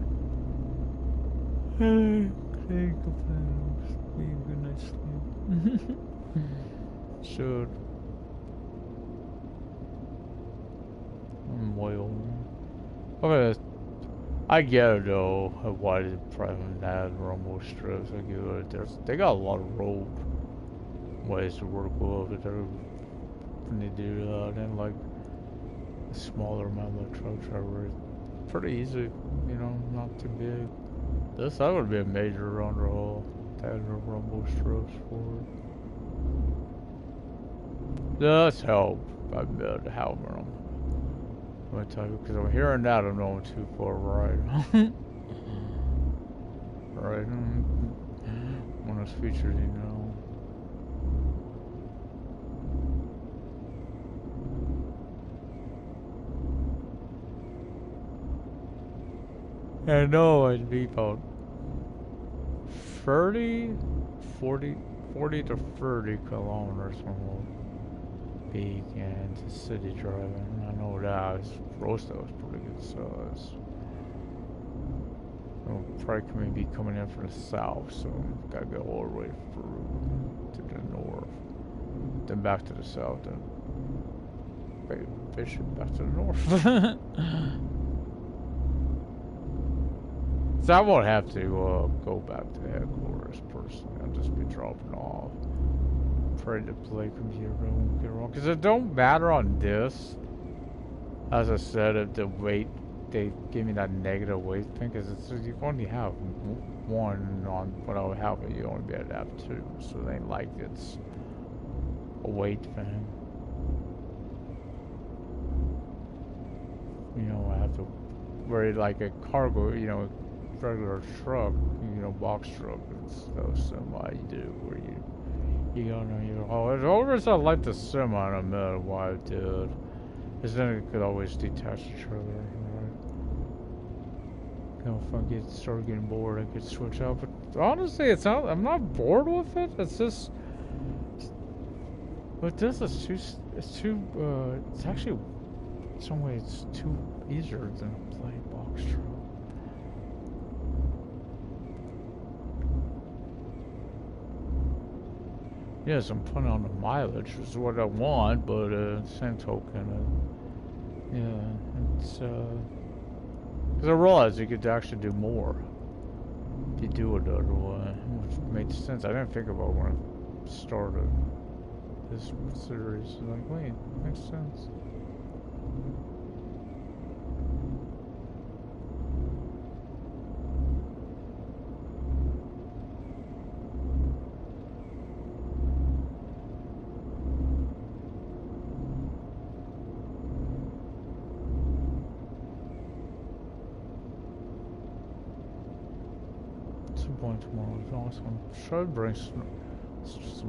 Think of being good night's sleep. Should. I'm way over. Okay, I get it though. Why did Private Nad Rumble strips? I get it. They got a lot of road ways to work with it. When they do that, and like a smaller amount of truck driver, pretty easy. You know, not too big. That would be a major underhaul. That rumble strips for it. Does help. I bet help them. I'm gonna tell you because I'm hearing that I'm going too far right. Right. One of those features, you know. I know it'd be about 40 to 30 kilometers from big and city driving. I know that. Rostock was pretty good size. I'll probably be coming in from the south, so gotta go all the way through to the north. Then back to the south, then fishing back to the north. So I won't have to go back to headquarters personally. I'll just be dropping off. Pray to play computer won't get wrong. Because it don't matter on this. As I said, if the weight, they give me that negative weight thing. Because you only have one on what I would have, but you only be able to have two. So it ain't like it's a weight thing. You know, I have to worry like a cargo, you know, regular truck, you know, box truck. It's no semi you do where you go on your haul. It's always I like the semi in the middle. Why I did, is then it could always detach the trailer, right? You know, if I start getting bored, I could switch out. But honestly, it's not. I'm not bored with it. It's just. But this is too. It's too. It's actually. In some ways, it's too easier than a plain box truck. Yes, I'm putting on the mileage, which is what I want, but same token, yeah, it's because I realized you could actually do more if you do it the other way, which made sense. I didn't think about when I started this series. Like, wait, makes sense. Tomorrow is awesome. Should bring some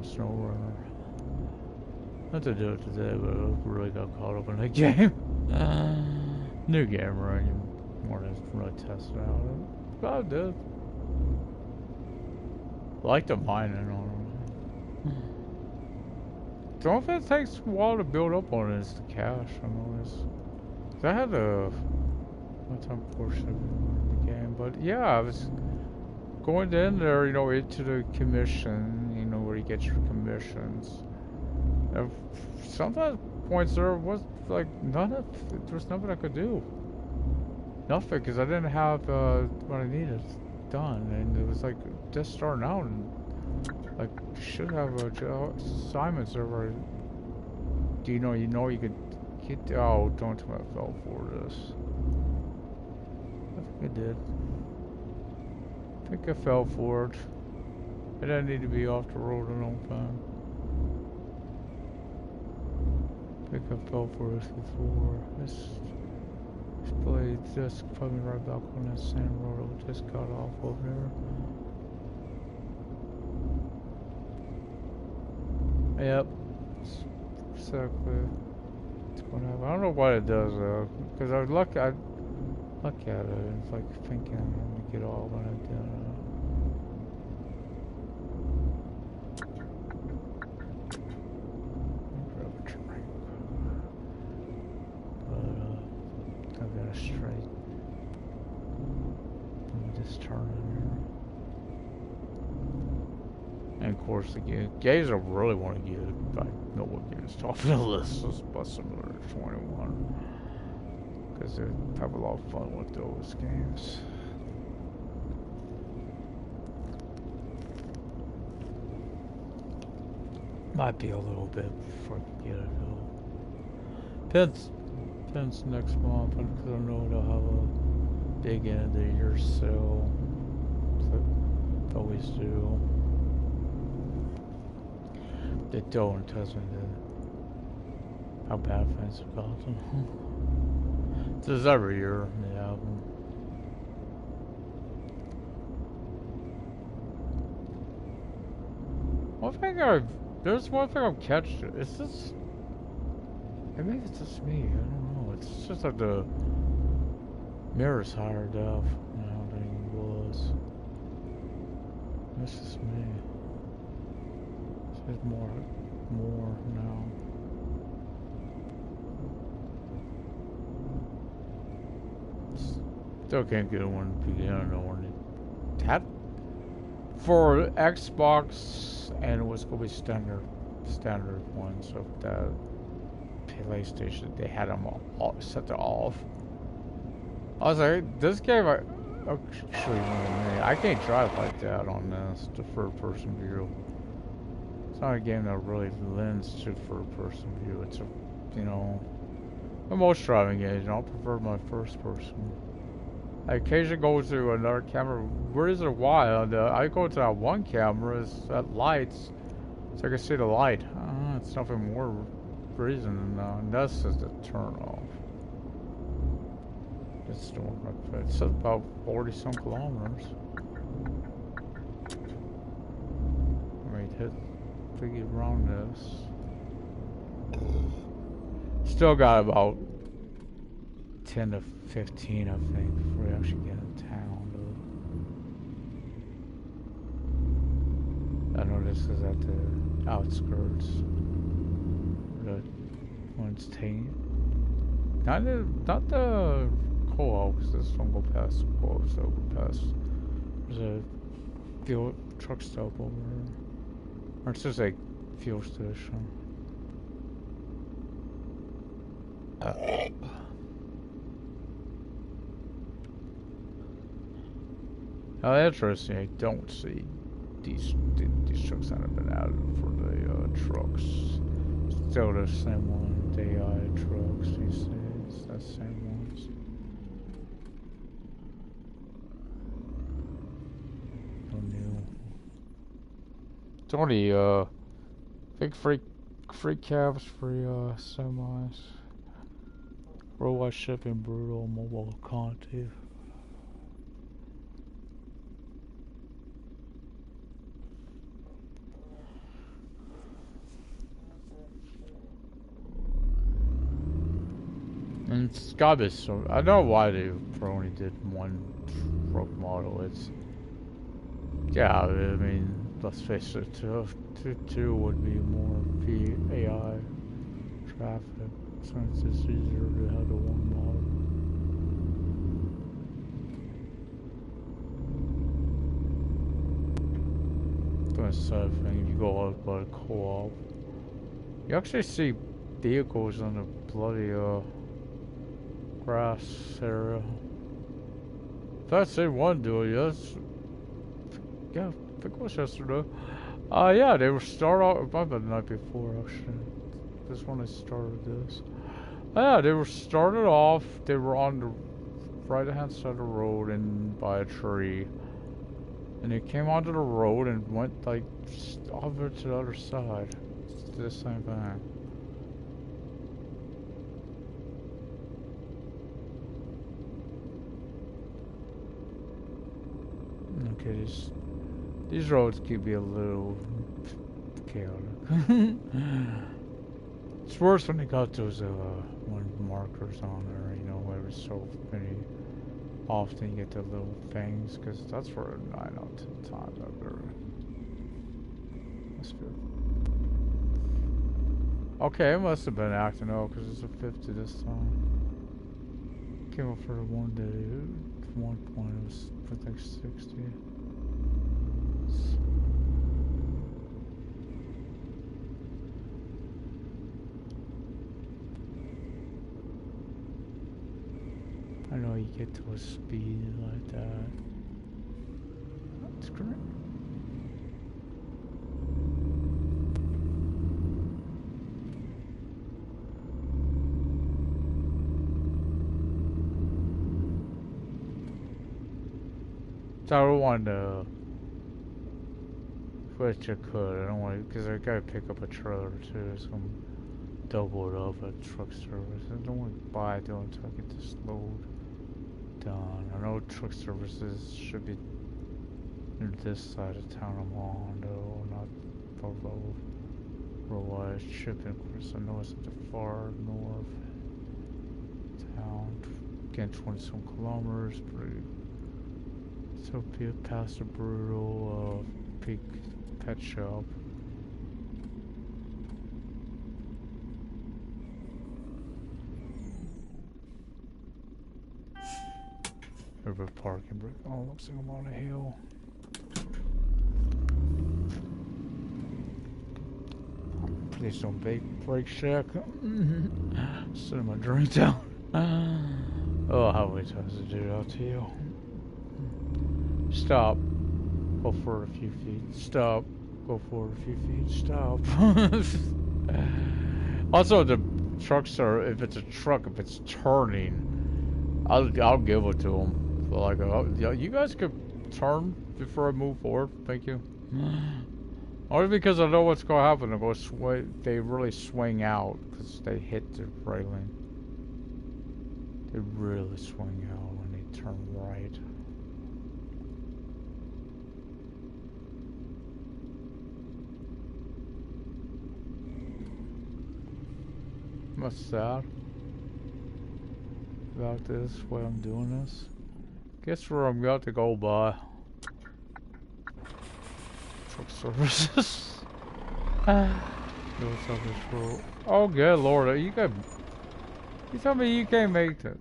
snow runner. Not to do it today, but I really got caught up in the game. New game, right? You more than really test it out. But I did. I like the mining on them. The only thing that takes a while to build up on it is the cash. I noticed. I had a time portion of the game, but yeah, I was. Going in there, you know, into the commission, you know, where you get your commissions. Sometimes points there was like there was nothing I could do. Nothing, because I didn't have what I needed done, and it was like just starting out, and like should have a assignments over. Do you know you could get? Oh, don't tell me I fell for this. I think I did. I think I fell for it. I didn't need to be off the road a long time. I think I fell for this before. This blade just put me right back on that sand road I just got off of there. Yep. Exactly. It's gonna happen. I don't know what it does though, because I look at it, it's like thinking I'm gonna get off when I do it. Grab a drink. But I've got a straight this turning here. And of course, the games I really want to get, I know what games top of the list is Bus Simulator 21. Because they have a lot of fun with those games. Might be a little bit before I get it though. Depends next month because I know they'll have a big end of the year sale. They always do. They don't tell me how bad things about them. This is every year they have them. There's one thing I've catched. Is this? Maybe it's just me. I don't know. It's just like the mirror's higher def now than it was. This is me. It's more now. Still can't get one beginner or that for Xbox, and it was gonna be standard one. So that PlayStation, they had them all set to off. I was like, this game, actually, I can't drive like that on this, the third-person view. It's not a game that really lends to third-person view. It's a, you know, most driving games, I prefer my first-person. I occasionally go to another camera. Where is it? Why? I go to that one camera. It's that lights, so I can see the light. It's nothing more reason than this is the turn off. It's doing right. It's about 40-some kilometers. I mean, figure around this. Still got about 10 to 15, I think, before we actually get in town. I know this is at the outskirts. The one's tamed. Not the co-op, because this don't go past the co-op, so go past. There's a fuel truck stop over there. Or it's just like fuel station. Now, interesting, I don't see these trucks that have been added for the trucks. Still the same one, the AI trucks these days, that's the same ones. No new. It's only, I think free cabs, free semis. Worldwide shipping, brutal, mobile content. And it's gotta be so. I know why they only did one truck model. It's yeah. I mean, let's face it. Two would be more AI traffic, since it's easier to have the one model. That's the sad thing. You go out by the co-op, you actually see vehicles on the bloody grass area. If I see one dude, yes. Yeah, I think it was yesterday. Yeah, they were started off, might have been the night before actually. This when I started this. Yeah, they were started off, they were on the right hand side of the road and by a tree. And they came onto the road and went like over to the other side. It's the same thing. Okay, these roads could be a little chaotic. It's worse when they got those one markers on there, you know, every so many often you get the little things, because that's for 9 out of 10 times I've ever. That's good. Okay, it must have been acting out because it's a 50 this time. Came up for the one day. one point, it was like 60. I know you get to a speed like that. That's great. So I don't want to, but you could. I don't want, because I gotta pick up a trailer too, so I'm double it up at truck service. I don't want to buy it until I get this load done. I know truck services should be in this side of town I'm on, though, not below. Otherwise, shipping, of course, I know it's at the far north town. Again, 20-some kilometers, but so be it past a brutal big pet shop. River parking brake. Oh, looks like I'm on a hill. Please don't brake check. Sitting my drink down. Oh, how many times did I do that to you? Stop. Go forward a few feet. Stop. Go forward a few feet. Stop. Also, the trucks are, if it's a truck, if it's turning, I'll give it to them. So like, you guys could turn before I move forward. Thank you. Only because I know what's going to happen. They really swing out because they hit the railing. They really swing out when they turn right. What's sad about this, way I'm doing this? Guess where I'm about to go by. Truck services. Oh good lord, you tell me you can't make that.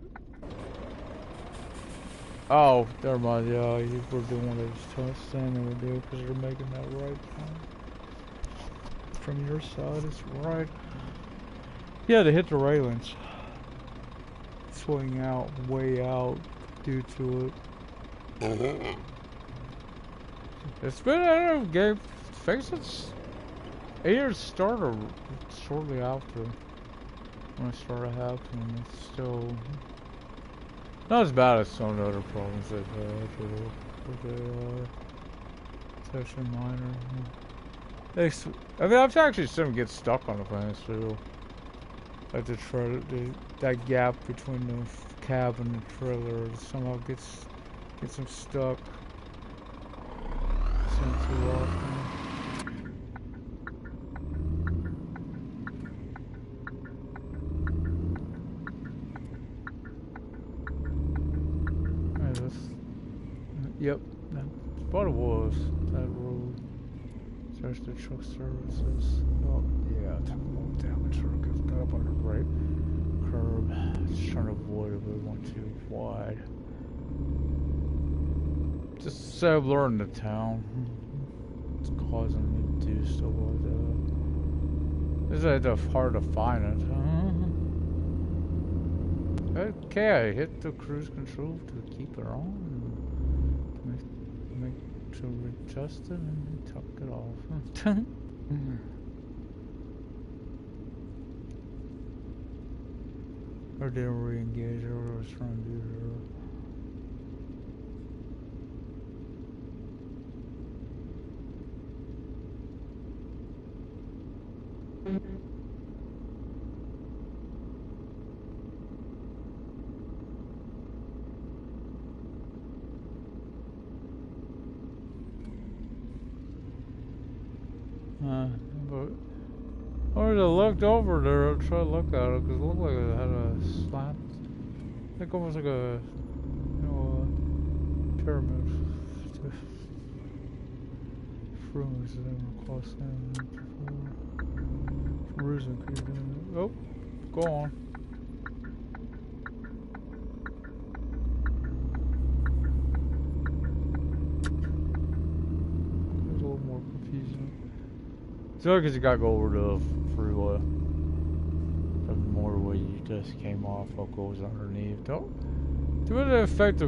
Oh, never mind, yeah, you were doing what I was saying they would do because you're making that right from your side, it's right. Yeah, they hit the railings. Swing out, way out due to it. It's been, I don't know, game faces. Years started shortly after when it started happening. It's still not as bad as some of the other problems they've had, but they are. It's actually minor. I mean, I've actually seen them get stuck on the planes too. Like that gap between the cab and the trailer somehow gets them stuck. Too often. Yep, that's what it was. That road. Search the truck services. Oh, yeah, it took a long time. The truck got up on the right curb. Just trying to avoid it, but it went too wide. Just so I've learned the town. It's causing me to do stuff like that. It's hard to find it. Okay, I hit the cruise control to keep it on. Make to adjust it and tuck it off. Or didn't re-engage or what I was trying to do there. But I looked over there and tried to look at it because it looked like it had a slant. I think almost like a, pyramid. Rooms that were close in before. Cruising could have been. Oh, go on. So because you gotta go over the freeway. The motorway you just came off of goes underneath. Don't do it affect the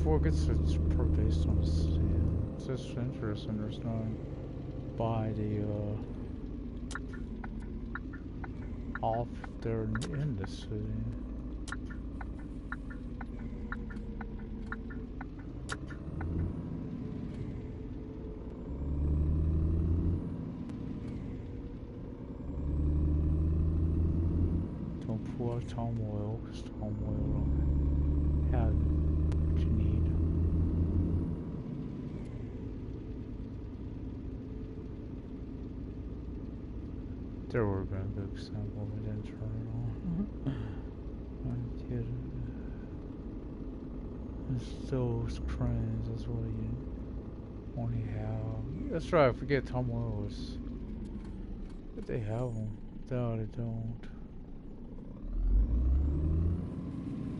focus. It's based on the sand. It's just interesting. There's none by the off there in the city. Don't pour out palm oil because palm oil don't have what you need. There were gonna be an example, we didn't turn it on. I get it. It's those cranes, that's what you only have. That's right, I forget palm oil is. But they have them. No, they don't.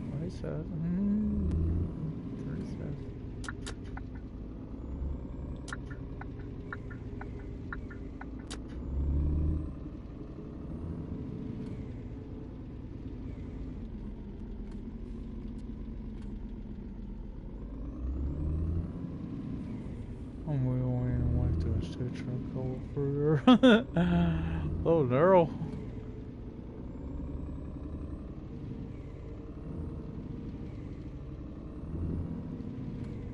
What is that? 37. We only went to a state truck over here. Oh, narrow.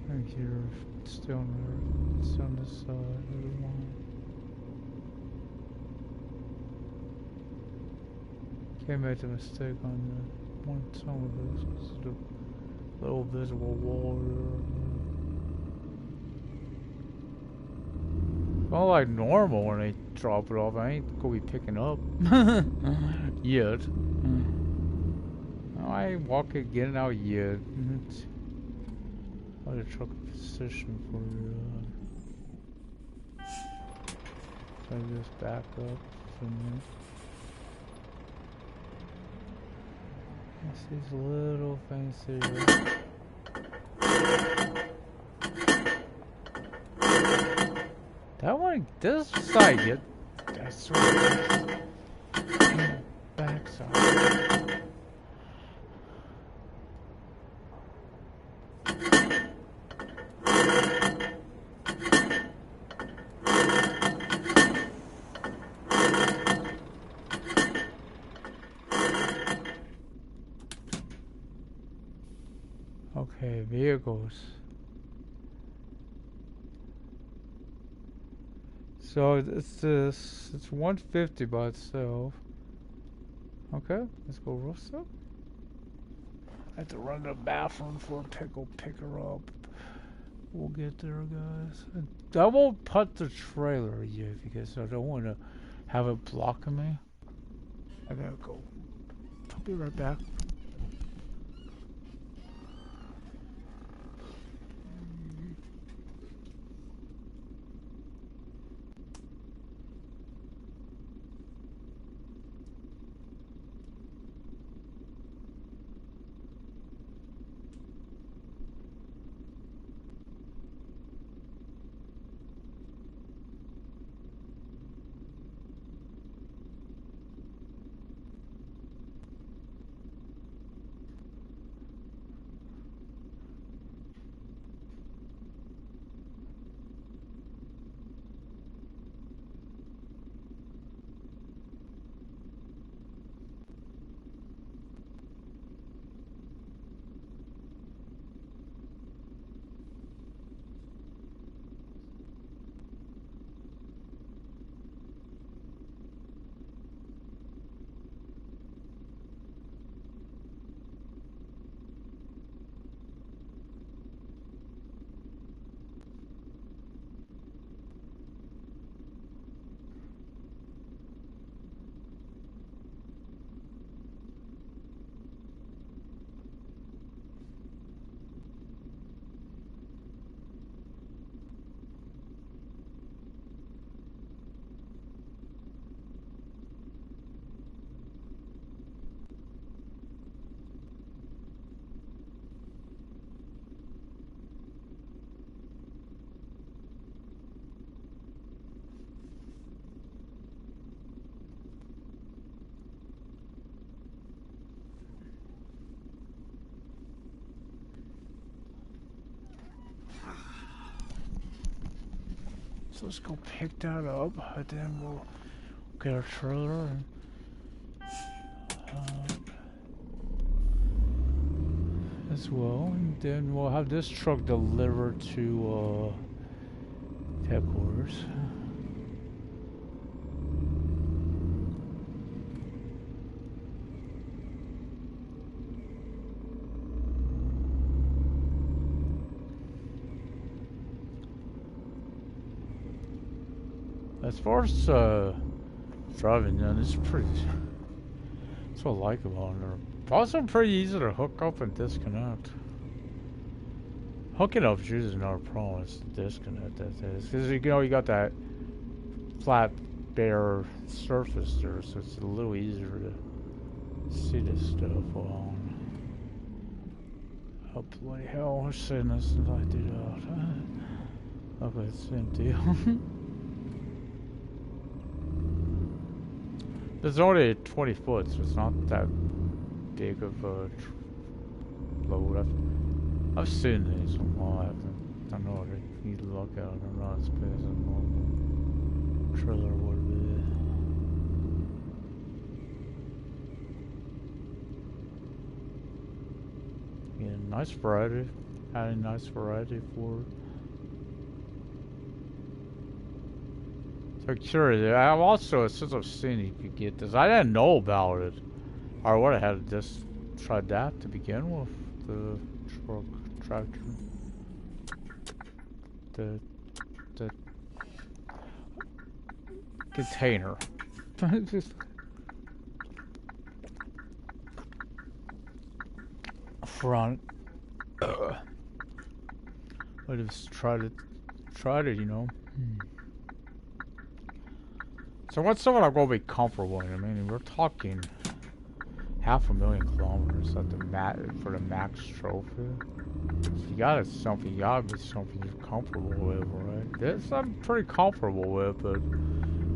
Right here, still there. It's on this side of the line. Can't make the mistake on the one some of this because of the little visible wall here. Well, like normal when they drop it off. I ain't gonna be picking up yet. I ain't walking, getting out yet. I'll just truck a position for so I just back up for a minute. It's these little things here. That one, this side, yet that's sort of back side. Okay, vehicles. So it's this, it's 150 by itself. Okay, let's go Rostock. I have to run to the bathroom for a pickle, pick her up. We'll get there, guys. I won't put the trailer yet because I don't want to have it blocking me. I gotta go. I'll be right back. let's go pick that up, and then we'll get our trailer. As well, and then we'll have this truck delivered to headquarters. As far as driving, then it's pretty. That's what I like about it. Also pretty easy to hook up and disconnect. Hooking up is usually not a problem. It's the disconnect that is, because you know you got that flat, bare surface there, so it's a little easier to see this stuff on. Oh bloody hell! I'm saying this if I do that. Okay, it's empty. There's only 20 foot, so it's not that big of a load. I've seen these a lot. I know they need to look at it. They're not as big as a normal trailer would be. Yeah, nice variety. Had a nice variety for it. So curious. I also, since I've seen it, you could get this. I didn't know about it. Or would have had to just tried that to begin with. The truck tractor. The container. Front. I just tried it, you know. So what's something I'm gonna be comfortable in? I mean, we're talking 500,000 kilometers at the for the max trophy. You gotta be something you're comfortable with, right? This I'm pretty comfortable with, but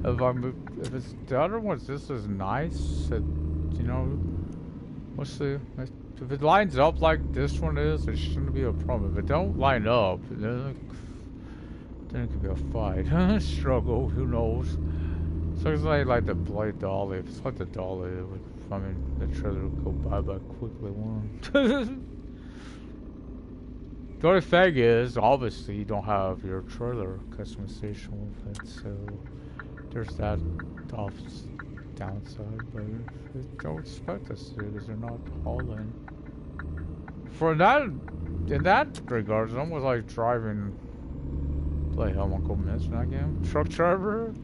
if it's the other ones, this is nice. You know, if it lines up like this one is, it shouldn't be a problem. If it don't line up, then it could be a fight, struggle. Who knows? So it's like the blade dolly. If it's like the dolly, I mean, the trailer would go bye-bye quickly. The only thing is, obviously, you don't have your trailer customization with it, so there's that downside, but I don't expect us to, because they're not hauling. In that regard, it's almost like driving, like, how am I going to mention that game? Truck driver?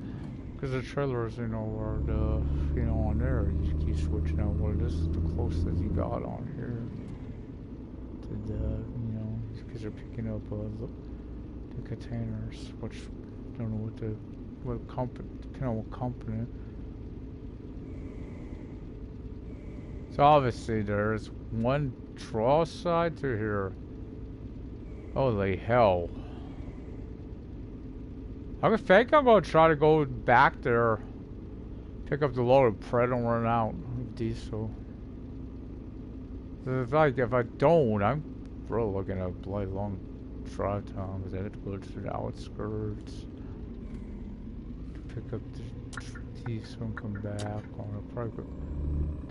Because the trailers, you know, are the, you know, on there, you just keep switching out. Well, this is the closest you got on here to the, you know, because they're picking up the containers, which I don't know what company, depending on what company. So obviously there's one draw side to here. Holy hell. I think I'm going to try to go back there, pick up the load of Pred and run out of diesel. Like, if I don't, I'm really looking at a bloody long drive time, because I have to go to the outskirts to pick up the diesel and come back. I'll probably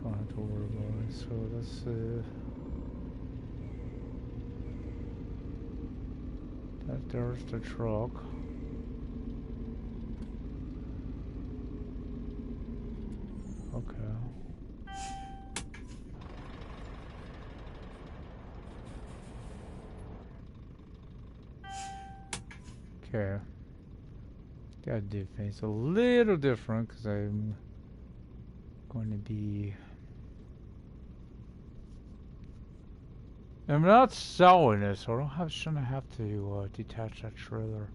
don't have to worry about it. So let's there's the truck. Okay. Okay. Gotta do things a little different, because I'm going to be... I'm not selling this, so I shouldn't have to detach that trailer.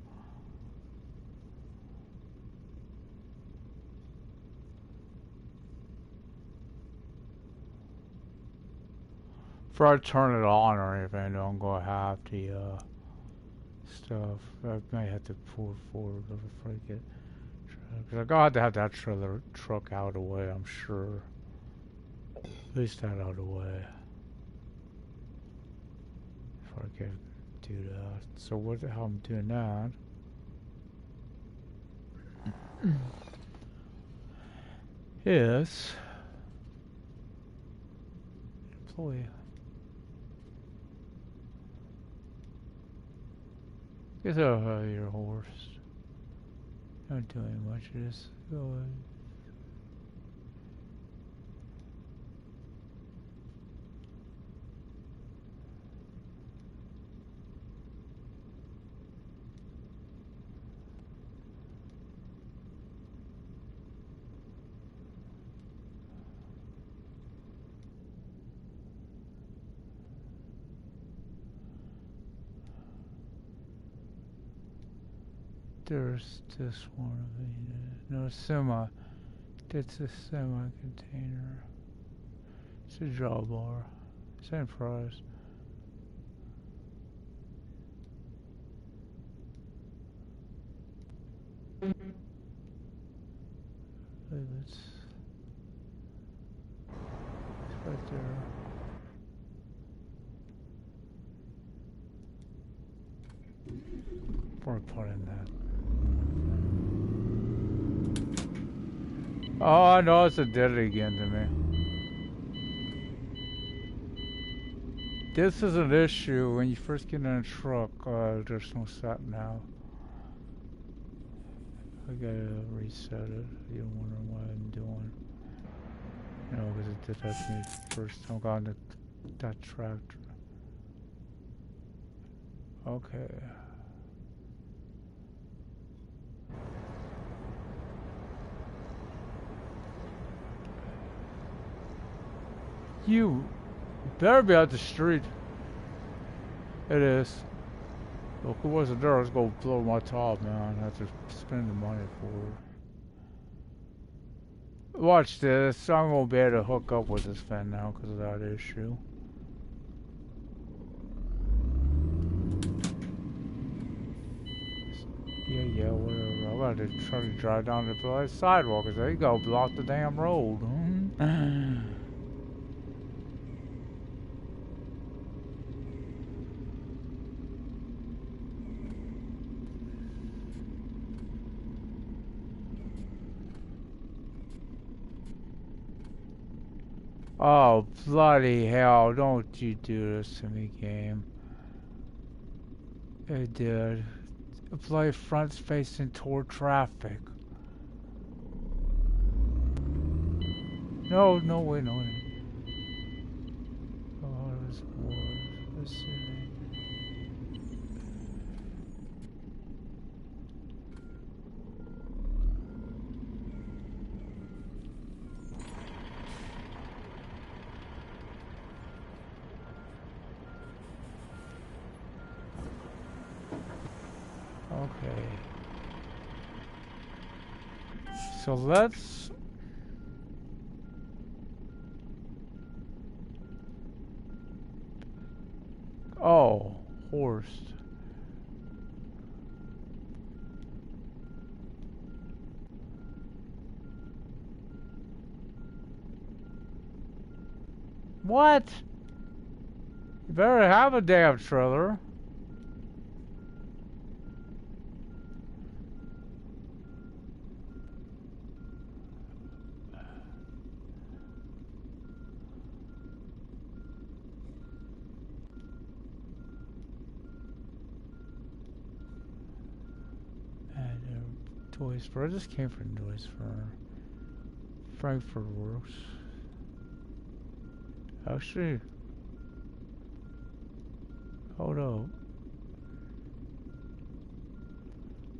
Before I turn it on or anything, I'm gonna have the stuff. I might have to pull it forward before I get. Because I'm gonna have to have that truck out of the way, I'm sure. At least that out of the way. Before I can do that. So how I'm doing that. Yes. Employee. Get out of your horse. Not doing much of this. Go ahead. There's this one. No semi. It's a semi container. It's a jaw bar. Same price. It's right there. We're putting that. Oh, I know it's a dead again to me. This is an issue when you first get in a truck. There's no sat nav. I gotta reset it. You're wondering what I'm doing. You know, because it did that to me first time I got on that tractor. Okay. You better be out the street. It is. Look, who wasn't there? I was gonna blow my top, man. I have to spend the money for it. Watch this. I'm gonna be able to hook up with this fan now because of that issue. Yeah, whatever. I'm about to try to drive down the sidewalk because there you go, block the damn road. Oh, bloody hell, don't you do this to me, game. It did. Apply front facing toward traffic. No, wait, no. Oh, this was the city. Okay. So let's... Oh, horse. What? You better have a damn trailer. Duisburg. I just came from Duisburg. Frankfurt works. Actually, hold up.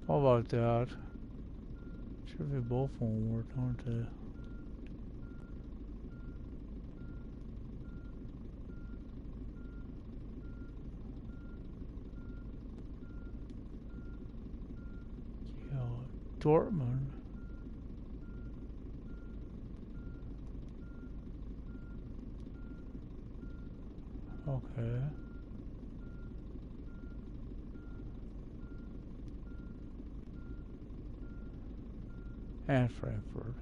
How about that? Should be both of them work, aren't they? Yeah, Dortmund. Okay. And Frankfurt.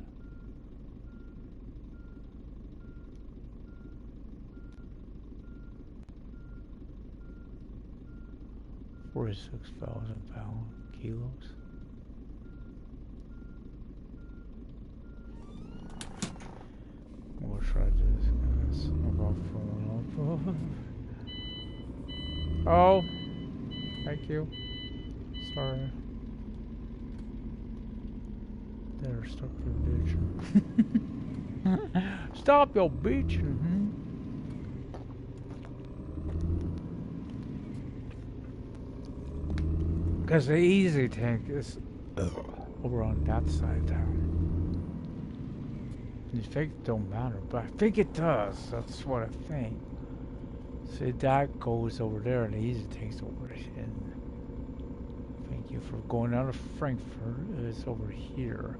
£46,000 kilos. Oh, thank you. Sorry. There, stop your bitching. Stop your bitching. Because the easy tank is over on that side of town. You think it don't matter, but I think it does. That's what I think. See, that goes over there and the easy tank's over here. Thank you for going out of Frankfurt. It's over here.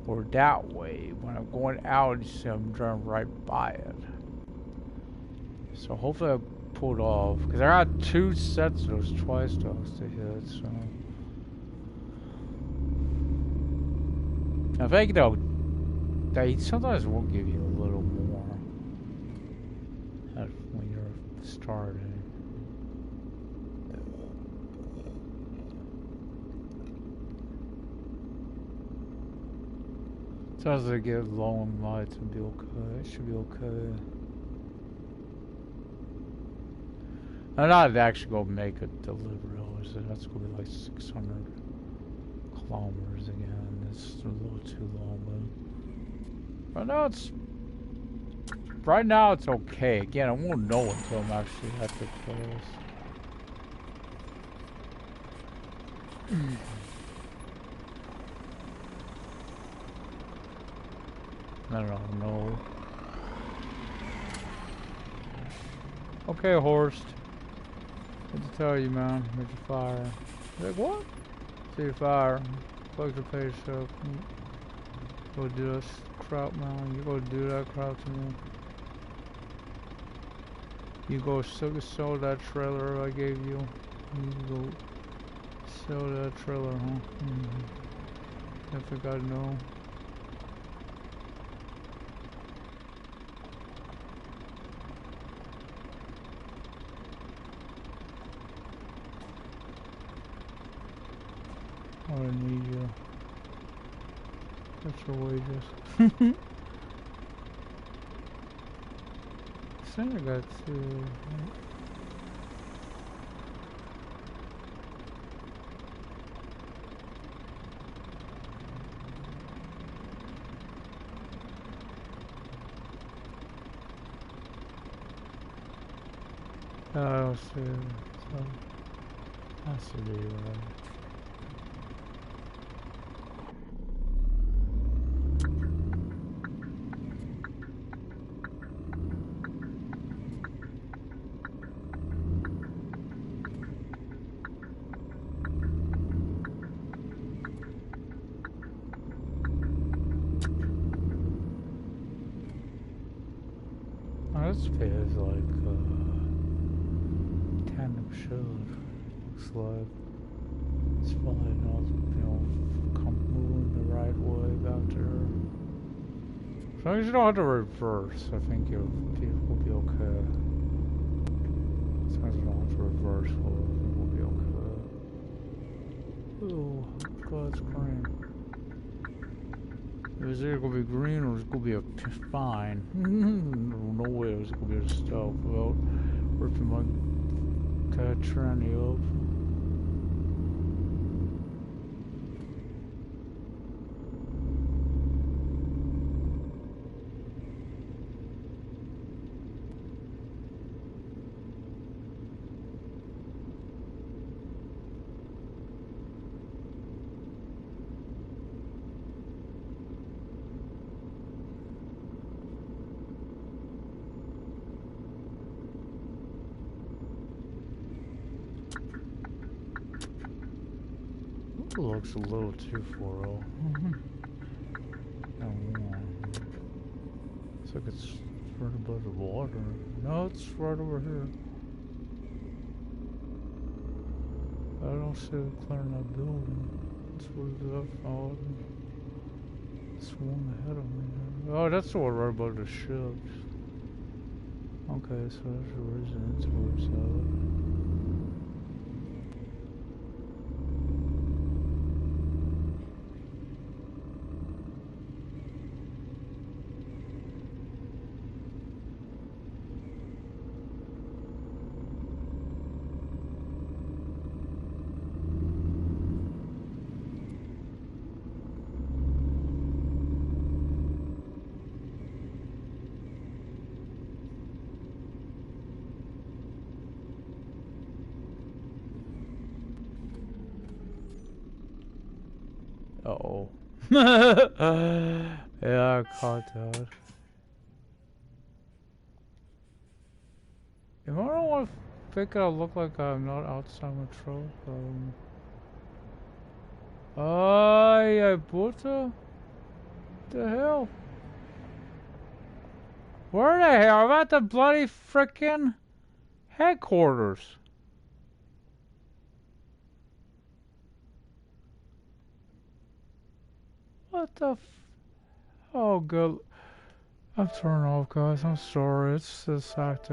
Or that way. When I'm going out, you see I'm driving right by it. So hopefully I pulled off. Because I got 2 sets of those twice dogs to hit, so. I think though, they sometimes will give you a little more when you're starting. Sometimes they get long lights and be okay. It should be okay. I'm not actually going to make a delivery. That's going to be like 600 kilometers again. It's a little too long, but right now it's okay. Again, I won't know until I'm actually at the place. I don't know. Okay, Horst. What to tell you, man? Made you fire. Like, what? See you fire. Plug the page up. Go do this crap, man. You go do that crap to me. You go sell that trailer I gave you. You go sell that trailer, huh? I think I know. I need you. That's your wages. Santa got to. Oh, see. So, that's the deal, right? This feels like tandem shield. Looks like it's fine. I'll, come moving the right way back there. As long as you don't have to reverse, I think you'll be okay. As long as you don't have to reverse, we'll be okay. Ooh, God, it's green. It was either gonna be green or it's gonna be a fine. No way it was gonna be a stealth without ripping my cat tranny up. Looks a little too floral. And warm. Looks like it's right above the water. No, it's right over here. I don't see it clearing that building. It's where that fall. It's one ahead of me. Oh, that's the one right above the ships. Okay, so that's the reason it's towards that. Uh-oh. Yeah, I caught that. If I don't want to think I look like I'm not outside my truck, ay, puta. The hell? Where the hell? I'm at the bloody frickin' headquarters. What the Oh, good. I'm turning off, guys. I'm sorry. It's this actor.